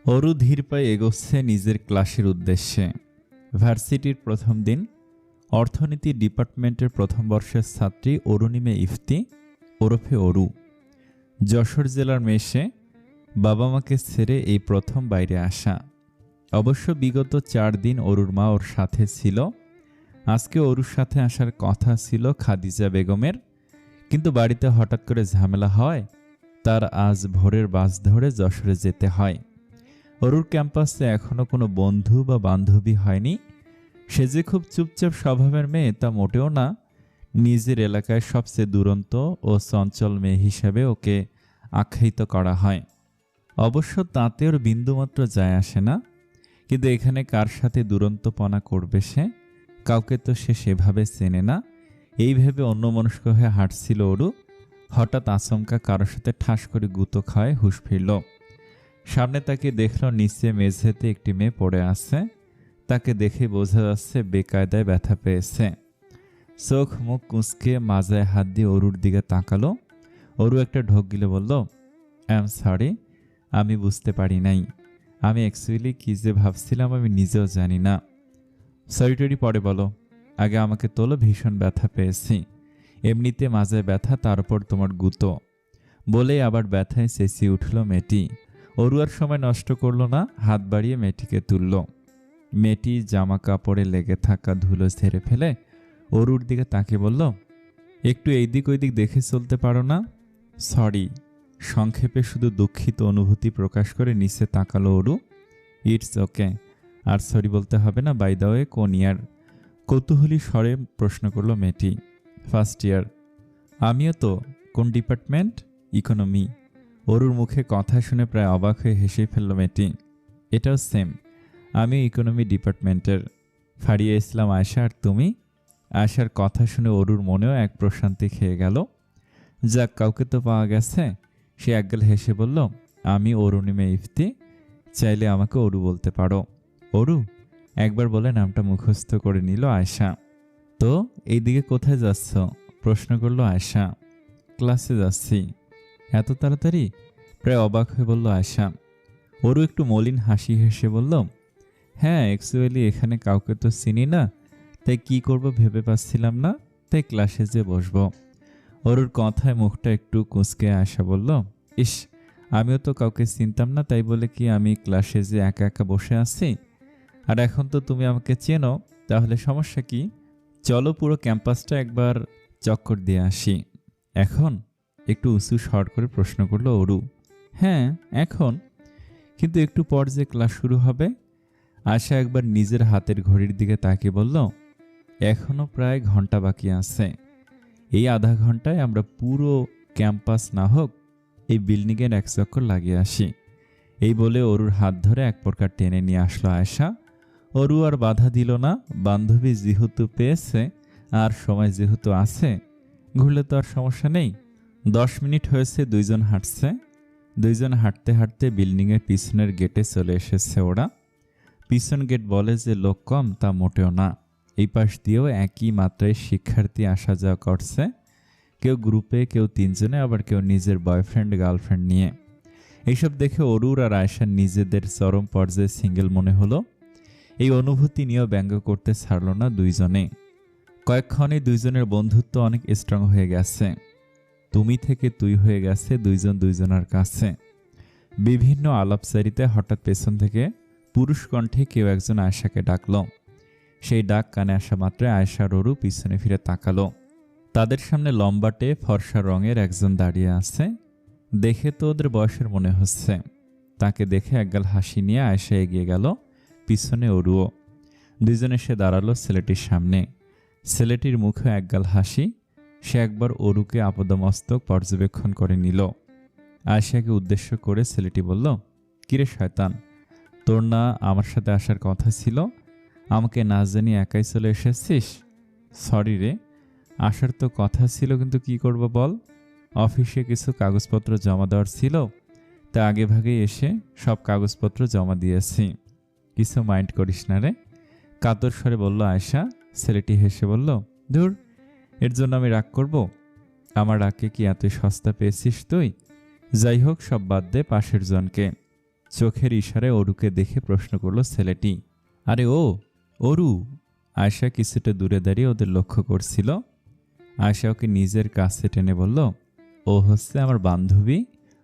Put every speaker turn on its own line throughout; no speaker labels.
অরু ধীর পায়ে এগোচ্ছে নিজের ক্লাসের উদ্দেশ্যে। ভার্সিটির প্রথম দিন। অর্থনীতি ডিপার্টমেন্টের প্রথম বর্ষের ছাত্রী অরুণিমা ইফতি ওরফে অরু। যশোর জেলার মেয়ে। বাবা মাকে ছেড়ে এই প্রথম বাইরে আসা। অবশ্য বিগত 4 দিন অরুর মা ওর সাথে ছিল। আজকে অরুর সাথে আসার কথা ছিল খাদিজা বেগমের, কিন্তু বাড়িতে হঠাৎ করে ঝামেলা হয়। তার আজ ভোরের বাস ধরে যশোরে যেতে হয়। অরুর ক্যাম্পাসে এখনো কোনো বন্ধু বা বান্ধবী হয়নি। সে যে খুব চুপচাপ স্বভাবের মেয়ে তা মোটেও না। নিজের এলাকায় সবচেয়ে দুরন্ত ও চঞ্চল মেয়ে হিসেবে ওকে আখ্যায়িত করা হয়। অবশ্য তাতে ওর বিন্দুমাত্র যায় আসে না। কিন্তু এখানে কার সাথে দুরন্তপনা করবে সে? কাউকে তো সে সেভাবে চেনে না। এই ভেবে অন্যমনস্ক হয়ে হাঁটছিল অরু। হঠাৎ আচমকা কারোর সাথে ঠাস করে গুঁতো খায় হুঁশ ফিরল। সামনে তাকে দেখল নিচে মেঝেতে একটি মেয়ে পড়ে আছে। তাকে দেখে বোঝা যাচ্ছে বেকায়দায় ব্যথা পেয়েছে। চোখ মুখ কুঁচকে মাজায় হাত দিয়ে অরুর দিকে তাকালো। অরু একটা ঢোক গিলে বলল, আই এম সরি, আমি বুঝতে পারি নাই। আমি অ্যাকচুয়ালি কী যে ভাবছিলাম আমি নিজেও জানি না। সরি টরি পরে বলো, আগে আমাকে তোলো, ভীষণ ব্যথা পেয়েছি। এমনিতে মাজায় ব্যথা, তার উপর তোমার গুঁতো। বলেই আবার ব্যথায় চেঁচিয়ে উঠল মেয়েটি। অরু আর সময় নষ্ট করল না, হাত বাড়িয়ে মেয়েটিকে তুলল। মেয়েটি জামা কাপড়ে লেগে থাকা ধুলো ঝেড়ে ফেলে অরুর দিকে তাকিয়ে বলল, একটু এইদিক ওইদিক দেখে চলতে পারো না? সরি। সংক্ষেপে শুধু দুঃখিত অনুভূতি প্রকাশ করে নিচে তাকালো অরু। ইটস ওকে, আর সরি বলতে হবে না। বাই দ্য ওয়ে, কোন ইয়ার? কৌতূহলী স্বরে প্রশ্ন করল মেয়েটি। First year. আমিও তো। কোন ডিপার্টমেন্ট? ইকোনমি। অরুর মুখে কথা শুনে প্রায় অবাক হয়ে হেসে ফেলল মেয়েটি। এটাও সেম, আমিও ইকোনমি ডিপার্টমেন্টের। ফারিয়া ইসলাম আয়শা। আর তুমি? আয়শার কথা শুনে অরুর মনেও এক প্রশান্তি খেয়ে গেল। যাক, কাউকে তো পাওয়া গেছে। সে একগাল হেসে বলল, আমি অরুণিমা ইফতি, চাইলে আমাকে অরু বলতে পারো। অরু? একবার বলে নামটা মুখস্থ করে নিল আয়শা। তো এইদিকে কোথায় যাচ্ছ? প্রশ্ন করল আয়শা। ক্লাসে যাচ্ছি। এত তাড়াতাড়ি? প্রায় অবাক হয়ে বলল আয়শা। অরু একটু মলিন হাসি হেসে বলল, হ্যাঁ, অ্যাকচুয়ালি এখানে কাউকে তো চিনি না, তাই কি করব ভেবে পাচ্ছিলাম না, তাই ক্লাসে যে বসবো। অরুর কথায় মুখটা একটু কুঁচকে আয়শা বলল, ইস, আমিও তো কাউকে চিনতাম না, তাই বলে কি আমি ক্লাসে যে একা একা বসে আছি? আর এখন তো তুমি আমাকে চেনো, তাহলে সমস্যা কি? চলো পুরো ক্যাম্পাসটা একবার চক্কর দিয়ে আসি। এখন? একটু উঁচু স্বর করে প্রশ্ন করলো অরু। হ্যাঁ, এখন। কিন্তু একটু পর যে ক্লাস শুরু হবে। আয়শা একবার নিজের হাতের ঘড়ির দিকে তাকিয়ে বলল, এখনো প্রায় ঘন্টা বাকি আছে। এই আধা ঘন্টায় আমরা পুরো ক্যাম্পাস না হোক এই বিল্ডিংয়ের এক চক্কর লাগিয়ে আসি। এই বলে অরুর হাত ধরে এক প্রকার টেনে নিয়ে আসলো আয়শা। অরু আর বাধা দিল না। বান্ধবী যেহেতু পেয়েছে আর সময় যেহেতু আছে, ঘুরলে তো আর সমস্যা নেই। 10 মিনিট হয়েছে দুইজন হাঁটছে। দুইজন হাঁটতে হাঁটতে বিল্ডিংয়ের পিছনের গেটে চলে এসেছে ওরা। পিছন গেট বলে যে লোক কম, তা মোটেও না। এই পাশ দিয়েও একই মাত্রায় শিক্ষার্থী আসা যাওয়া করছে। কেউ গ্রুপে, কেউ 3 জনে, আবার কেউ নিজের বয়ফ্রেন্ড গার্লফ্রেন্ড নিয়ে। এইসব দেখে অরুর আর আয়শার নিজেদের চরম পর্যায়ে সিঙ্গেল মনে হলো। এই অনুভূতি নিয়েও ব্যঙ্গ করতে ছাড়ল না দুইজনে। কয়েকক্ষণে দুইজনের বন্ধুত্ব অনেক স্ট্রং হয়ে গেছে। তুমি থেকে তুই হয়ে গেছে দুইজন দুইজনের কাছে। বিভিন্ন আলাপচারিতে হঠাৎ পেছন থেকে পুরুষ কণ্ঠে কেউ একজন আয়শাকে ডাকল। সেই ডাক কানে আসা মাত্রই আয়শার অরু পিছনে ফিরে তাকালো। তাদের সামনে লম্বাটে ফর্সা রঙের একজন দাঁড়িয়ে আছে। দেখে তো ওদের বয়সের মনে হচ্ছে। তাকে দেখে একগাল হাসি নিয়ে আয়শা এগিয়ে গেল, পিছনে অরুও। দুইজনে সে দাঁড়ালো ছেলেটির সামনে। ছেলেটির মুখে একগাল হাসি। সে একবার অরুকে আপাদমস্তক পর্যবেক্ষণ করে নিল। আয়শাকে উদ্দেশ্য করে ছেলেটি বলল, কিরে শয়তান, তোর না আমার সাথে আসার কথা ছিল? আমাকে না জানিয়ে একাই চলে এসেছিস? সরি রে, আসার তো কথা ছিল, কিন্তু কি করব বল। অফিসে কিছু কাগজপত্র জমা দেওয়ার ছিল, তা আগে ভাগে এসে সব কাগজপত্র জমা দিয়েছি। কিছু মাইন্ড করিস না রে, কাতর স্বরে বলল আয়শা। ছেলেটি হেসে বলল, ধুর, এর জন্য আমি রাগ করব? আমার রাগকে কি এত সস্তা পেয়েছিস তুই? যাই হোক, সব বাদ দে, পাশের জনকে। চোখের ইশারায় অরুকে দেখে প্রশ্ন করল ছেলেটি। আরে ও, অরু। আয়শা কিছুটা দূরে দাঁড়িয়ে ওদের লক্ষ্য করছিল। আয়শা ওকে নিজের কাছে টেনে বলল, ও হচ্ছে আমার বান্ধবী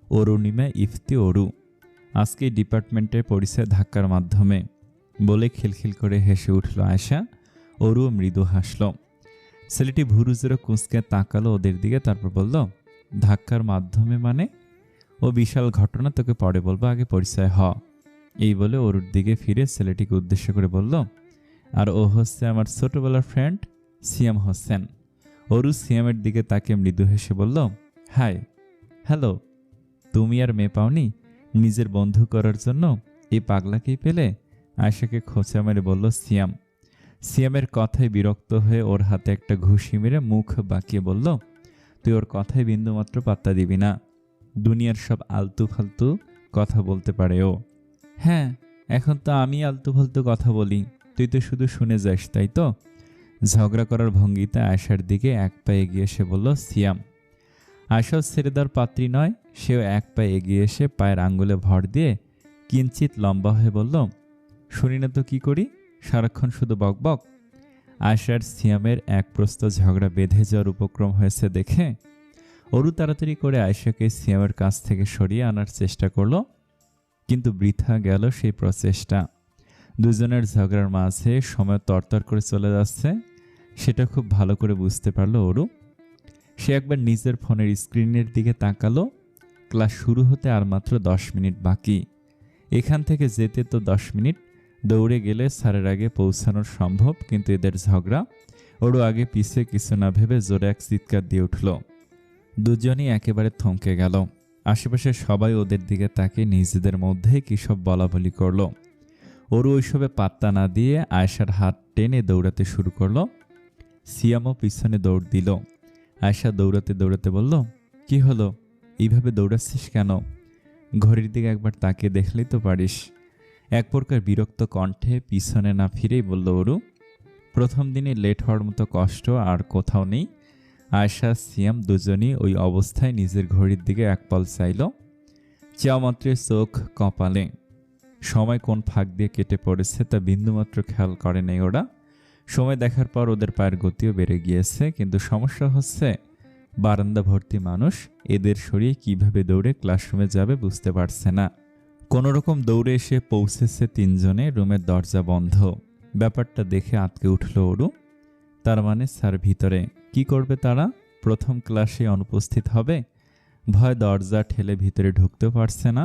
অরুণিমা ইফতি অরু। আজকে ডিপার্টমেন্টের পরিচয় ধাক্কার মাধ্যমে, বলে খিলখিল করে হেসে উঠল আয়শা। অরুও মৃদু হাসল। ছেলেটি ভুরুজেরও কুঁচকে তাকালো ওদের দিকে, তারপর বলল, ধাক্কার মাধ্যমে মানে? ও বিশাল ঘটনা, তোকে পরে বলবো, আগে পরিচয় হ। এই বলে অরুর দিকে ফিরে ছেলেটিকে উদ্দেশ্য করে বলল, আর ও হচ্ছে আমার ছোটবেলার ফ্রেন্ড সিয়াম হোসেন। অরু সিয়ামের দিকে তাকে মৃদু হেসে বলল, হাই। হ্যালো। তুমি আর মেয়ে পাওনি নিজের বন্ধু করার জন্য? এই পাগলাকেই পেলে? আয়শাকে খোঁচা মেরে বলল সিয়াম। সিয়ামের কথায় বিরক্ত হয়ে ওর হাতে একটা ঘুষি মেরে মুখ বাঁকিয়ে বলল, তুই ওর কথায় বিন্দুমাত্র পাত্তা দিবি না। দুনিয়ার সব আলতু ফালতু কথা বলতে পারে ও। হ্যাঁ, এখন তো আমি আলতু ফালতু কথা বলি, তুই তো শুধু শুনে যাস, তাই তো? ঝগড়া করার ভঙ্গিতে আয়শার দিকে এক পা এগিয়ে এসে বলল সিয়াম। আয়শাও ছেড়ে দেওয়ার পাত্রী নয়, সেও এক পা এগিয়ে এসে পায়ের আঙ্গুলে ভর দিয়ে কিঞ্চিত লম্বা হয়ে বলল, শুনি না তো কি করি, সারাক্ষণ শুধু বকবক। আয়শার সিয়ামের এক প্রস্ত ঝগড়া বেঁধে যাওয়ার উপক্রম হয়েছে দেখে অরু তাড়াতাড়ি করে আয়শাকে সিয়ামের কাছ থেকে সরিয়ে আনার চেষ্টা করল, কিন্তু বৃথা গেল সেই প্রচেষ্টা। দুজনের ঝগড়ার মাঝে সময় তরতর করে চলে যাচ্ছে, সেটা খুব ভালো করে বুঝতে পারল অরু। সে একবার নিজের ফোনের স্ক্রিনের দিকে তাকালো। ক্লাস শুরু হতে আর মাত্র 10 মিনিট বাকি। এখান থেকে যেতে তো 10 মিনিট, দৌড়ে গেলে স্যারের আগে পৌঁছানো সম্ভব, কিন্তু এদের ঝগড়া। ওরও আগে পিছে কিছু না ভেবে জোরে এক চিৎকার দিয়ে উঠল। দুজনই একেবারে থমকে গেল। আশেপাশে সবাই ওদের দিকে তাকিয়ে নিজেদের মধ্যে কী সব বলাবলি করলো। ওরও ওইসবে পাত্তা না দিয়ে আয়শার হাত টেনে দৌড়াতে শুরু করলো। সিয়ামও পিছনে দৌড় দিল। আয়শা দৌড়াতে দৌড়াতে বলল, কি হলো, এইভাবে দৌড়াচ্ছিস কেন? ঘড়ির দিকে একবার তাকিয়ে দেখলেই তো পারিস। এক প্রকার বিরক্ত কণ্ঠে পিছনে না ফিরেই বলল অরু। প্রথম দিনে লেট হওয়ার মতো কষ্ট আর কোথাও নেই। আয়শা সিয়াম দুজনই ওই অবস্থায় নিজের ঘড়ির দিকে এক পল চাইল। চাওয়া মাত্রই চোখ কপালে। সময় কোন ফাঁক দিয়ে কেটে পড়েছে তা বিন্দুমাত্র খেয়াল করে নেই ওরা। সময় দেখার পর ওদের পায়ের গতিও বেড়ে গিয়েছে, কিন্তু সমস্যা হচ্ছে বারান্দা ভর্তি মানুষ, এদের সরিয়ে কিভাবে দৌড়ে ক্লাসরুমে যাবে বুঝতে পারছে না। কোনোরকম দৌড়ে এসে পৌঁছেছে তিনজনে, রুমের দরজা বন্ধ। ব্যাপারটা দেখে আঁতকে উঠল অরু। তার মানে স্যার ভিতরে। কি করবে তারা? প্রথম ক্লাসে অনুপস্থিত হবে? ভয় দরজা ঠেলে ভিতরে ঢুকতেও পারছে না।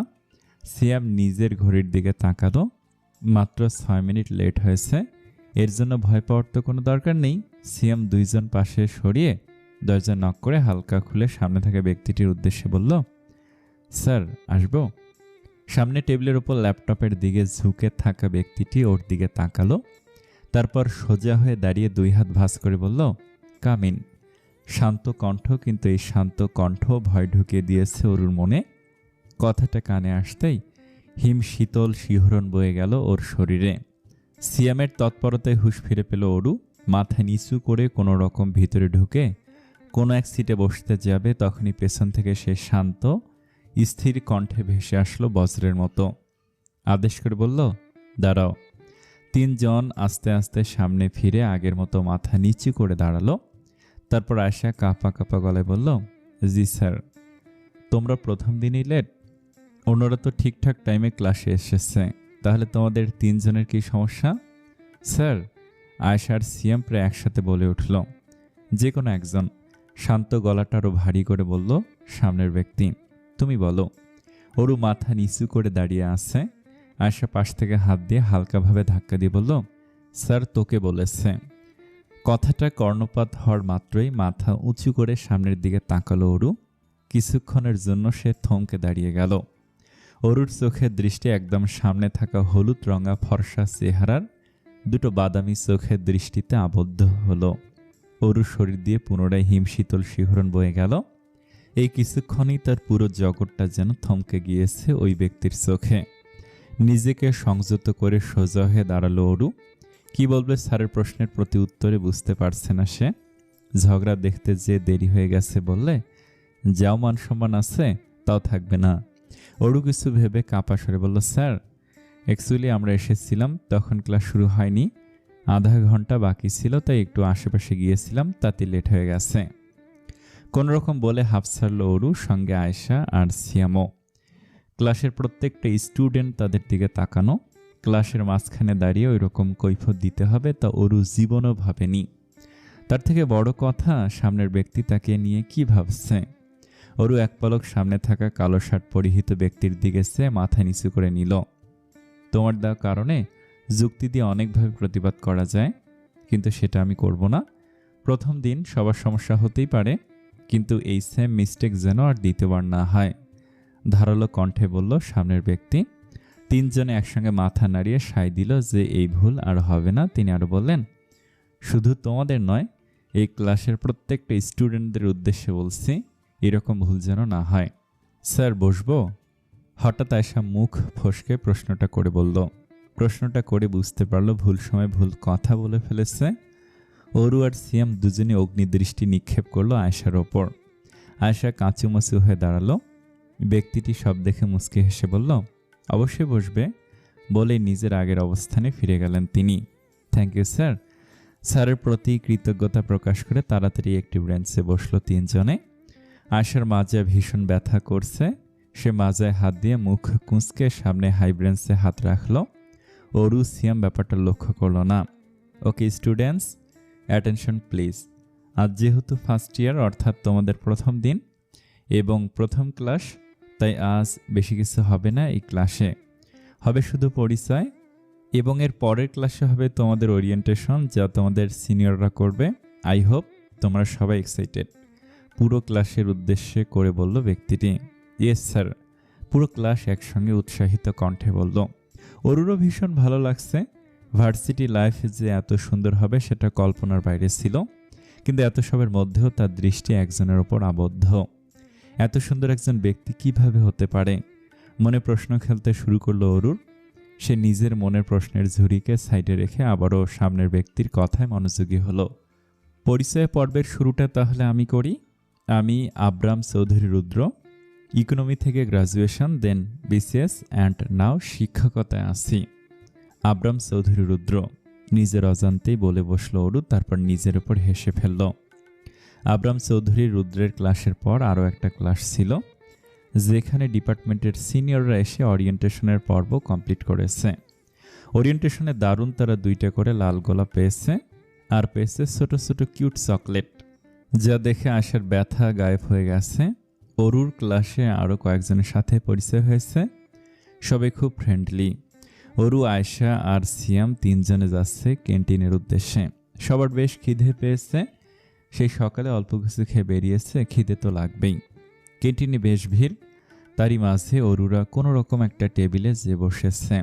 সিয়াম নিজের ঘড়ির দিকে তাকালো। মাত্র 6 মিনিট লেট হয়েছে, এর জন্য ভয় পাওয়ার তো কোনো দরকার নেই। সিয়াম দুইজন পাশে সরিয়ে দরজা নক করে হালকা খুলে সামনে থাকা ব্যক্তিটির উদ্দেশ্যে বলল, স্যার আসবো? সামনে টেবিলের উপর ল্যাপটপের দিকে ঝুঁকে থাকা ব্যক্তিটি ওর দিকে তাকালো, তারপর সোজা হয়ে দাঁড়িয়ে 2 হাত ভাঁজ করে বলল, কাম ইন। শান্ত কণ্ঠ, কিন্তু এই শান্ত কণ্ঠ ভয় ঢুকিয়ে দিয়েছে অরুর মনে। কথাটা কানে আসতেই হিম শীতল শিহরণ বয়ে গেল ওর শরীরে। সিয়ামের তৎপরতায় হুঁশ ফিরে পেল অরু। মাথা নিচু করে কোনো রকম ভিতরে ঢুকে কোনো এক সিটে বসতে যাবে, তখনই পেছন থেকে সে শান্ত স্থির কণ্ঠে ভেসে আসলো বজ্রের মতো। আদেশ করে বলল, দাঁড়াও। তিনজন আস্তে আস্তে সামনে ফিরে আগের মতো মাথা নিচু করে দাঁড়ালো। তারপর আয়শা কাঁপা কাঁপা গলায় বলল, জি স্যার। তোমরা প্রথম দিনই লেট? অন্যরা তো ঠিকঠাক টাইমে ক্লাসে এসেছে, তাহলে তোমাদের তিনজনের কি সমস্যা? স্যার, আয়শা আর সিয়াম প্রায় একসাথে বলে উঠল। যে কোনো একজন। শান্ত গলাটা আরও ভারী করে বলল সামনের ব্যক্তি, তুমি বলো। অরু মাথা নিচু করে দাঁড়িয়ে আছে। আয়শা পাশ থেকে হাত দিয়ে হালকাভাবে ধাক্কা দিয়ে বলল, স্যার তোকে বলেছে। কথাটা কর্ণপাত হওয়ার মাত্রই মাথা উঁচু করে সামনের দিকে তাকালো অরু। কিছুক্ষণের জন্য সে থমকে দাঁড়িয়ে গেল। অরুর চোখের দৃষ্টি একদম সামনে থাকা হলুদ রঙা ফর্সা চেহারার দুটো বাদামি চোখের দৃষ্টিতে আবদ্ধ হলো। অরুর শরীর দিয়ে পুনরায় হিমশীতল শিহরণ বয়ে গেল। এই কিছুক্ষণই তার পুরো জগৎটা যেন থমকে গিয়েছে ওই ব্যক্তির চোখে। নিজেকে সংযত করে সোজা হয়ে দাঁড়ালো অরু। কি বলবে স্যারের প্রশ্নের প্রতি উত্তরে বুঝতে পারছে না সে। ঝগড়া দেখতে যে দেরি হয়ে গেছে বললে, যাও মান সম্মান আছে তাও থাকবে না। অরু কিছু ভেবে কাঁপা স্বরে বলল, স্যার অ্যাকচুয়ালি আমরা এসেছিলাম, তখন ক্লাস শুরু হয়নি, আধা ঘন্টা বাকি ছিল, তাই একটু আশেপাশে গিয়েছিলাম, তাতে লেট হয়ে গেছে। কোনোরকম বলে হাফ ছাড়ল অরু, সঙ্গে আয়েশা আর সিয়ামও। ক্লাসের প্রত্যেকটা স্টুডেন্ট তাদের দিকে তাকানো। ক্লাসের মাঝখানে দাঁড়িয়ে ওই রকম কৈফিয়ত দিতে হবে তা অরু জীবনও ভাবেনি। তার থেকে বড় কথা, সামনের ব্যক্তি তাকে নিয়ে কি ভাবছে। অরু এক পলক সামনে থাকা কালো শার্ট পরিহিত ব্যক্তির দিকে চেয়ে মাথা নিচু করে নিল। তোমার দেওয়া কারণে যুক্তি দিয়ে অনেকভাবে প্রতিবাদ করা যায়, কিন্তু সেটা আমি করব না। প্রথম দিন সবার সমস্যা হতেই পারে, কিন্তু এই সেম মিস্টেক যেন আর দ্বিতীয়বার না হয়, ধারালো কণ্ঠে বলল সামনের ব্যক্তি। তিনজনে একসঙ্গে মাথা নাড়িয়ে সায় দিল যে এই ভুল আর হবে না। তিনি আরো বললেন, শুধু তোমাদের নয়, এই ক্লাসের প্রত্যেকটা স্টুডেন্টদের উদ্দেশ্যে বলছি, এরকম ভুল যেন না হয়। স্যার বসবো? হঠাৎ আয়েশা মুখ ফসকে প্রশ্নটা করে বলল। প্রশ্নটা করে বুঝতে পারল ভুল সময় ভুল কথা বলে ফেলেছে। অরু আর সিয়াম দুজনে অগ্নিদৃষ্টি নিক্ষেপ করলো আয়েশার ওপর। আয়েশা কাঁচুমাচু হয়ে দাঁড়ালো। ব্যক্তিটি সব দেখে মুচকি হেসে বলল, অবশ্যই বসবে, বলে নিজের আগের অবস্থানে ফিরে গেলেন তিনি। Thank you sir. স্যারের প্রতি কৃতজ্ঞতা প্রকাশ করে তাড়াতাড়ি একটি বেঞ্চে বসলো তিনজনে। আয়েশার মাজা ভীষণ ব্যথা করছে। সে মাজায় হাত দিয়ে মুখ কুঁচকে সামনে হাই বেঞ্চে হাত রাখলো। অরু সিয়াম ব্যাপারটা লক্ষ্য করল না। Okay students, attention please. আজ যেহেতু ফার্স্ট ইয়ার, অর্থাৎ তোমাদের প্রথম দিন এবং প্রথম ক্লাস, তাই আজ বেশি কিছু হবে না। এই ক্লাসে হবে শুধু পরিচয়, এবং এর পরের ক্লাসে হবে তোমাদের ওরিয়েন্টেশন, যা তোমাদের সিনিয়ররা করবে। আই হোপ তোমরা সবাই এক্সাইটেড। পুরো ক্লাসের উদ্দেশ্যে করে বলল ব্যক্তিটি। ইয়েস স্যার, পুরো ক্লাস একসঙ্গে উৎসাহিত কণ্ঠে বলল। অরুরও ভীষণ ভালো লাগছে। ভার্সিটি লাইফ যে এত সুন্দর হবে সেটা কল্পনার বাইরে ছিল, কিন্তু এত সবের মধ্যেও তার দৃষ্টি একজনের ওপর আবদ্ধ। এত সুন্দর একজন ব্যক্তি কিভাবে হতে পারে? মনে প্রশ্ন খেলতে শুরু করলো অরুর। সে নিজের মনের প্রশ্নের ঝুড়িকে সাইডে রেখে আবারও সামনের ব্যক্তির কথায় মনোযোগী হলো। পরিচয় পর্বের শুরুটা তাহলে আমি করি। আমি আব্রাম চৌধুরী রুদ্র, ইকোনমি থেকে graduation, then BCS, and now শিক্ষকতায় আছি। আব্রাম চৌধুরী রুদ্র, নিজের অজান্তেই বলে বসলো অরু, তারপর নিজের ওপর হেসে ফেলল। আব্রাম চৌধুরী রুদ্রের ক্লাসের পর আরও একটা ক্লাস ছিল, যেখানে ডিপার্টমেন্টের সিনিয়ররা এসে ওরিয়েন্টেশনের পর্ব কমপ্লিট করেছে। ওরিয়েন্টেশনে দারুণ তারা 2টা করে লাল গোলাপ পেয়েছে, আর পেয়েছে ছোট ছোট কিউট চকলেট, যা দেখে আয়েশার ব্যথা গায়েব হয়ে গেছে। অরুর ক্লাসে আরও কয়েকজনের সাথে পরিচয় হয়েছে, সবাই খুব ফ্রেন্ডলি। অরু, আয়েশা আর সিয়াম তিনজনে যাচ্ছে ক্যান্টিনের উদ্দেশ্যে। সবার বেশ খিদে পেয়েছে, সেই সকালে অল্প কিছু খেয়ে বেরিয়েছে, খিদে তো লাগবেই। ক্যান্টিনে বেশ ভিড়, তারই মাঝে অরুরা কোনো রকম একটা টেবিলে যে বসেছে।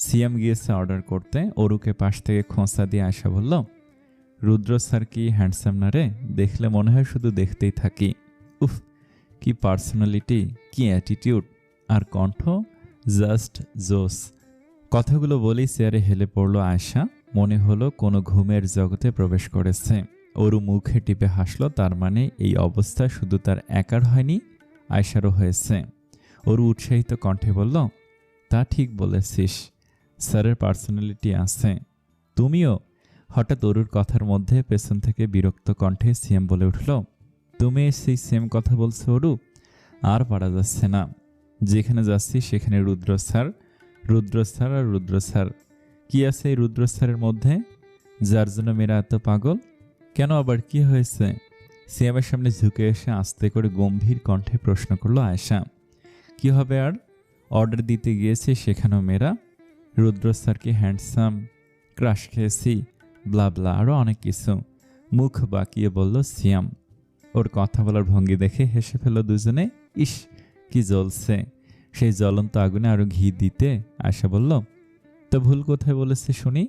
সিয়াম গিয়েছে অর্ডার করতে। অরুকে পাশ থেকে খোঁচা দিয়ে আয়েশা বলল, রুদ্র স্যার কি হ্যান্ডসাম না রে? দেখলে মনে হয় শুধু দেখতেই থাকি। উফ, কি পার্সোনালিটি, কি অ্যাটিটিউড, আর কণ্ঠ জাস্ট জোস। কথাগুলো বলেই চেয়ারে হেলে পড়ল আয়েশা। মনে হলো কোনো ঘুমের জগতে প্রবেশ করেছে। অরু মুখে টিপে হাসলো, তার মানে এই অবস্থা শুধু তার একার হয়নি, আয়েশারও হয়েছে। অরু উৎসাহিত কণ্ঠে বলল, তা ঠিক বলেছিস, স্যারের পার্সোনালিটি আছে। তুমিও? হঠাৎ অরুর কথার মধ্যে পেছন থেকে বিরক্ত কণ্ঠে সিএম বলে উঠল, তুমি সেই সেম কথা বলছো অরু? আর পারা যাচ্ছে না। যেখানে যাচ্ছি সেখানে রুদ্র স্যার, রুদ্র স্যার আর রুদ্র স্যার। কি আছে এই রুদ্র স্যারের মধ্যে, যার জন্য মেয়েরা এত পাগল? কেন, আবার কি হয়েছে? সিএমের সামনে ঝুঁকে এসে আস্তে করে গম্ভীর কণ্ঠে প্রশ্ন করলো আয়েশা। কি হবে আর? অর্ডার দিতে গিয়েছে, সেখানেও মেয়েরা। রুদ্র স্যার কি হ্যান্ডসাম, ক্রাশ খেয়েছি, ব্লা ব্লা আরও অনেক কিছু। মুখ বাঁকিয়ে বলল সিয়াম। ওর কথা বলার ভঙ্গি দেখে হেসে ফেল দুজনে। ইস, কি জ্বলছে! সেই জ্বলন্ত আগুনে আরো ঘি দিতে আয়েশা বলল, তো ভুল কোথায় বলেছে শুনি?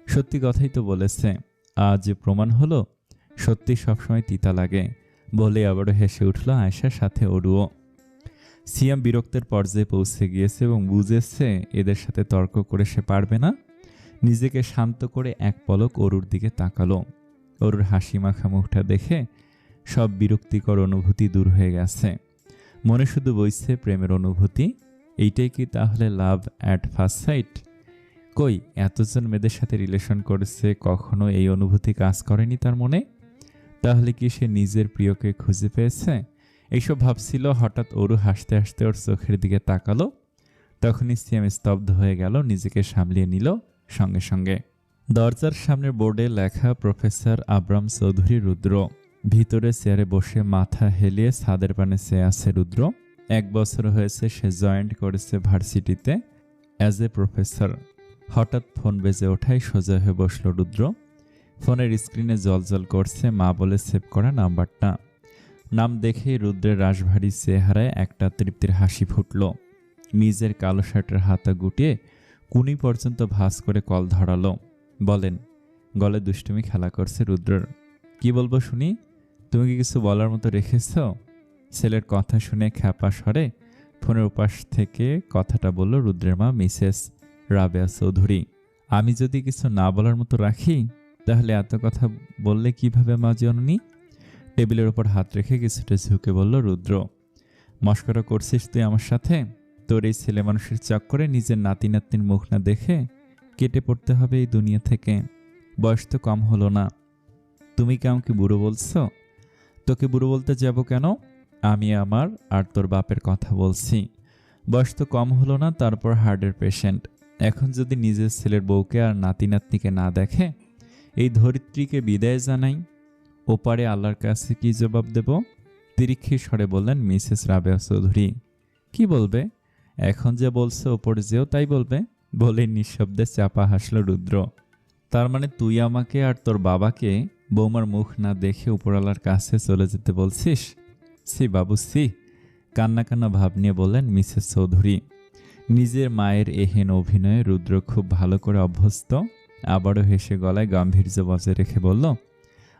সত্যি কথাই তো বলেছে। আজ প্রমাণ হলো সত্যি সবসময় তিতা লাগে, বলে আবারও হেসে উঠল আয়েশার সাথে অরুও। সিয়াম বিরক্তের পর্যায়ে পৌঁছে গিয়েছে এবং বুঝেছে এদের সাথে তর্ক করে সে পারবে না। নিজেকে শান্ত করে এক পলক অরুর দিকে তাকালো। অরুর হাসি মাখা মুখটা দেখে সব বিরক্তিকর অনুভূতি দূর হয়ে গেছে। মনে শুধু বইছে প্রেমের অনুভূতি। এইটাই কি তাহলে লাভ অ্যাট ফার্স্ট সাইট? কই, এতজন মেয়েদের সাথে রিলেশন করেছে, কখনো এই অনুভূতি কাজ করেনি তার মনে? তাহলে কি সে নিজের প্রিয়কে খুঁজে পেয়েছে? এইসব ভাবছিল, হঠাৎ অরু হাসতে হাসতে ওর চোখের দিকে তাকালো। তখনই সিয়াম স্তব্ধ হয়ে গেল, নিজেকে সামলিয়ে নিল সঙ্গে সঙ্গে। দরজার সামনের বোর্ডে লেখা প্রফেসর আব্রাম চৌধুরী রুদ্র। ভিতরে চেয়ারে বসে মাথা হেলিয়ে ছাদের পানে চেয়ে আছে রুদ্র। 1 বছর হয়েছে সে জয়েন্ট করেছে ভার্সিটিতে অ্যাজ এ প্রফেসর। হঠাৎ ফোন বেজে ওঠায় সোজা হয়ে বসল রুদ্র। ফোনের স্ক্রিনে জলজল করছে মা বলে সেভ করা নাম্বারটা। নাম দেখেই রুদ্রের রাশভারী চেহারায় একটা তৃপ্তির হাসি ফুটল। নিজের কালো শার্টের হাতা গুটিয়ে কুনি পর্যন্ত ভাঁজ করে কল ধরালো। বলেন। গলে দুষ্টুমি খেলা করছে রুদ্রর। কি বলবো শুনি? তুমি কি কিছু বলার মতো রেখেছ? ছেলের কথা শুনে খ্যাপা স্বরে ফোনের উপাস থেকে কথাটা বলল রুদ্রের মা মিসেস রাবেয়া চৌধুরী। আমি যদি কিছু না বলার মতো রাখি তাহলে এত কথা বললে কিভাবে মা জননী? টেবিলের ওপর হাত রেখে কিছুটা ঝুঁকে বলল রুদ্র। মস্করা করছিস তুই আমার সাথে? তোর এই ছেলে মানুষের চক্করে নিজের নাতি নাতনির মুখ না দেখে কেটে পড়তে হবে এই দুনিয়া থেকে। বয়স তো কম হলো না। তুমি কি আমাকে বুড়ো বলছো? তোকে বুড়ো বলতে যাব কেন? আমি আমার আর তোর বাপের কথা বলছি। বয়স তো কম হলো না, তারপর হার্টের পেশেন্ট। এখন যদি নিজের ছেলের বউকে আর নাতি নাতনিকে না দেখে এই ধরিত্রীকে বিদায় জানাই, ওপারে আল্লাহর কাছে কি জবাব দেব? তিরিক্ষি স্বরে বললেন মিসেস রাবেয়া চৌধুরী। কি বলবে? এখন যে বলছে ওপরে যেও তাই বলবে, বলে নিঃশব্দে চাপা হাসল রুদ্র। তার মানে তুই আমাকে আর তোর বাবাকে বৌমার মুখ না দেখে উপরওয়ালার কাছে চলে যেতে বলছিস? সি বাবু সি, কান্না কান্না ভাব নিয়ে বললেন মিসেস চৌধুরী। নিজের মায়ের এহেন অভিনয়ে রুদ্র খুব ভালো করে অভ্যস্ত। আবারও হেসে গলায় গাম্ভীর্য বজায় রেখে বলল,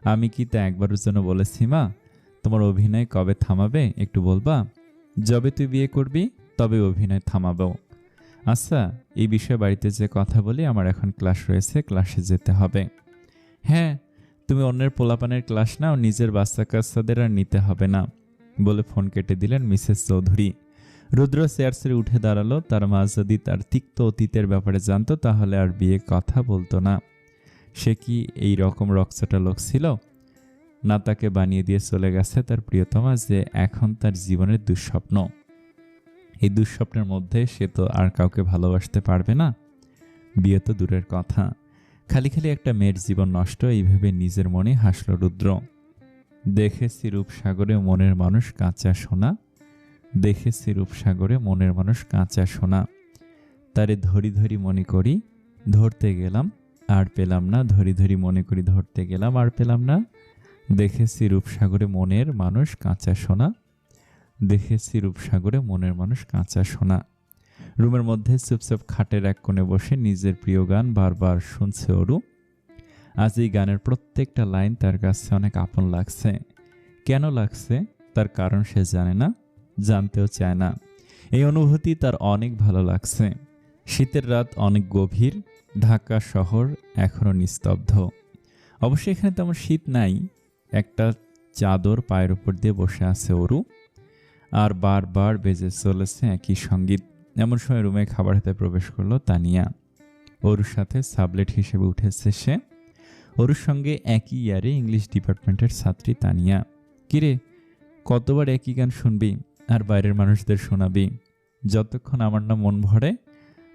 আমি কি তা একবারের জন্য বলেছি মা? তোমার অভিনয় কবে থামাবে একটু বলবা? যবে তুই বিয়ে করবি তবে অভিনয় থামাবো। আচ্ছা, এই বিষয়ে বাড়িতে যে কথা বলি, আমার এখন ক্লাস রয়েছে, ক্লাসে যেতে হবে। হ্যাঁ, তুমি অন্যের পোলাপানের ক্লাস নাও, নিজের বাচ্চা কাচ্চাদের আর নিতে হবে না, বলে ফোন কেটে দিলেন মিসেস চৌধুরী। রুদ্র চেয়ার ছেড়ে উঠে দাঁড়ালো। তার মা যদি তার তিক্ত অতীতের ব্যাপারে জানতো তাহলে আর বিয়ে কথা বলতো না। সে কি এই রকম রকচটা লোক ছিল? না তাকে বানিয়ে দিয়ে চলে গেছে তার প্রিয়তমা, যে এখন তার জীবনের দুঃস্বপ্ন। এই দুঃস্বপ্নের মধ্যে সে তো আর কাউকে ভালোবাসতে পারবে না। বিয়ে তো দূরের কথা, খালি খালি একটা মেয়ের জীবন নষ্ট, এইভাবে নিজের মনে হাসল রুদ্র। দেখেছি রূপসাগরে মনের মানুষ কাঁচা সোনা, দেখেছি রূপসাগরে মনের মানুষ কাঁচা সোনা। তারে ধরি ধরি মনে করি ধরতে গেলাম আর পেলাম না, ধরি ধরি মনে করি ধরতে গেলাম আর পেলাম না। দেখেছি রূপসাগরে মনের মানুষ কাঁচা সোনা, দেখেছি রূপসাগরে মনের মানুষ কাঁচা সোনা। রুমের মধ্যে চুপচাপ খাটের এক কোণে বসে নিজের প্রিয় গান বারবার শুনছে অরু। আজ এই গানের প্রত্যেকটা লাইন তার কাছে অনেক আপন লাগছে। কেন লাগছে তার কারণ সে জানে না, জানতেও চায় না। এই অনুভূতি তার অনেক ভালো লাগছে। শীতের রাত অনেক গভীর, ঢাকা শহর এখনো নিস্তব্ধ। অবশ্যই এখানে তেমন শীত নাই। একটা চাদর পায়ের উপর দিয়ে বসে আছে অরু, আর বারবার বেজে চলেছে একই সঙ্গীত। এমন সময় রুমে খাবার হাতে প্রবেশ করলো তানিয়া। অরুর সাথে সাবলেট হিসেবে উঠেছে সে। অরুর সঙ্গে একই ইয়ারে ইংলিশ ডিপার্টমেন্টের ছাত্রী তানিয়া। কিরে, কতবার একই গান শুনবি আর বাইরের মানুষদের শোনাবি? যতক্ষণ আমার না মন ভরে,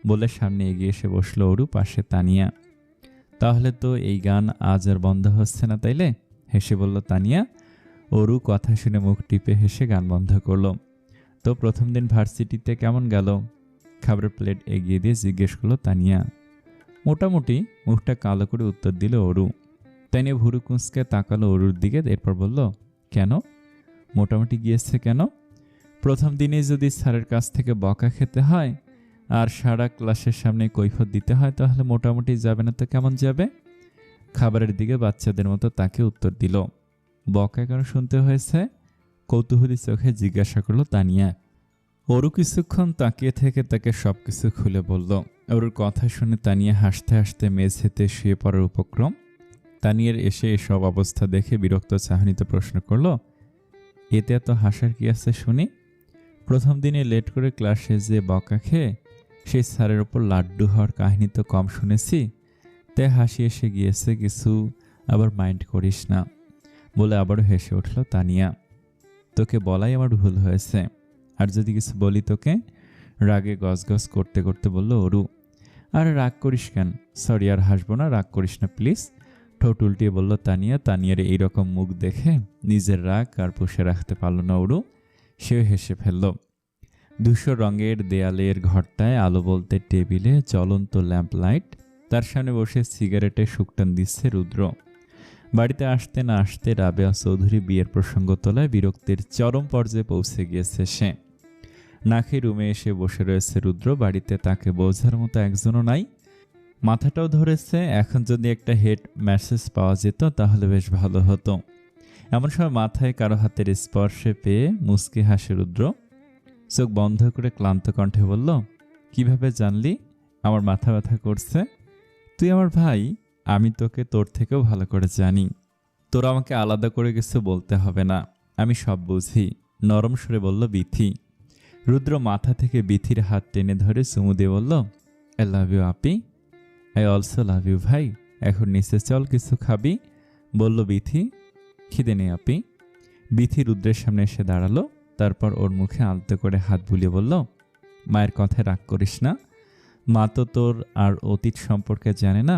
বলে সামনে এগিয়ে এসে বসলো অরু, পাশে তানিয়া। তাহলে তো এই গান আজ আর বন্ধ হচ্ছে না তাইলে? হেসে বলল তানিয়া। অরু কথা শুনে মুখ টিপে হেসে গান বন্ধ করলো। তো প্রথম দিন ভার্সিটিতে কেমন গেল? খাবারের প্লেট এগিয়ে দিয়ে জিজ্ঞেস করলো তানিয়া। মোটামুটি, মুখটা কালো করে উত্তর দিল অরু। তানিয়া ভুরু কুঁচকে তাকালো অরুর দিকে, এরপর বলল, কেন মোটামুটি গিয়েছে কেন? প্রথম দিনেই যদি স্যারের কাছ থেকে বকা খেতে হয় আর সারা ক্লাসের সামনে কৈফিয়ত দিতে হয় তাহলে মোটামুটি যাবে না তো কেমন যাবে? খাবারের দিকে বাচ্চাদের মতো তাকে উত্তর দিল। বকা কেন শুনতে হয়েছে? কৌতূহলী চোখে জিজ্ঞাসা করলো তানিয়া। অরু কিছুক্ষণ তাকিয়ে থেকে তাকে সবকিছু খুলে বলল। অরুর কথা শুনে তানিয়া হাসতে হাসতে মেঝেতে শুয়ে পড়ার উপক্রম। তানিয়ার এসে এসব অবস্থা দেখে বিরক্ত চাহনিতে প্রশ্ন করল, এতে এত হাসার কি আছে শুনি? প্রথম দিনে লেট করে ক্লাসে যে বকা খেয়ে সেই স্যারের ওপর লাড্ডু হওয়ার কাহিনী তো কম শুনেছি, তাই হাসি এসে গিয়েছে কিছু, আবার মাইন্ড করিস না বলে আবারও হেসে উঠল তানিয়া। তোকে বলাই আমার ভুল হয়েছে, আর যদি কিছু বলি তোকে, রাগে গজগজ করতে করতে বলল অরু। আর রাগ করিস কেন? সরি, আর হাসবো না, রাগ করিস না প্লিজ, ঠোঁট উল্টিয়ে বলল তানিয়া। তানিয়ার এইরকম মুখ দেখে নিজের রাগ আর পুষে রাখতে পারল না অরু, সেও হেসে ফেলল। ধূসর রঙের দেয়ালের ঘরটায় আলো বলতে টেবিলে জ্বলন্ত ল্যাম্প লাইট, তার সামনে বসে সিগারেটে শুকটান দিচ্ছে রুদ্র। বাড়িতে আসতে না আসতে রাবেয়া চৌধুরী বিয়ের প্রসঙ্গ তোলায় বিরক্তির চরম পর্যায়ে পৌঁছে গিয়েছে সে। নাকি রুমে এসে বসে রয়েছে রুদ্র, বাড়িতে তাকে বোঝার মতো একজনও নাই। মাথাটাও ধরেছে, এখন যদি একটা হেড মেসেজ পাওয়া যেত তাহলে বেশ ভালো হতো। এমন সময় মাথায় কারো হাতের স্পর্শে পেয়ে মুচকি হাসে রুদ্র, চোখ বন্ধ করে ক্লান্ত কণ্ঠে বলল, কিভাবে জানলি আমার মাথা ব্যথা করছে? তুই আমার ভাই, আমি তোকে তোর থেকেও ভালো করে জানি। তোর আমাকে আলাদা করে কিছু বলতে হবে না, আমি সব বুঝি, নরম সুরে বলল বিথি। রুদ্র মাথা থেকে বিথির হাত টেনে ধরে চুমু দিয়ে বলল, I love you Api. I also love you ভাই। এখন নিচে চল, কিছু খাবি, বলল বিথি। খিদে নেই আপি। বিথি রুদ্রের সামনে এসে দাঁড়ালো, তারপর ওর মুখে আলতো করে হাত বুলিয়ে বলল, মায়ের কথায় রাগ করিস না, মা তো তোর আর অতীত সম্পর্কে জানে না,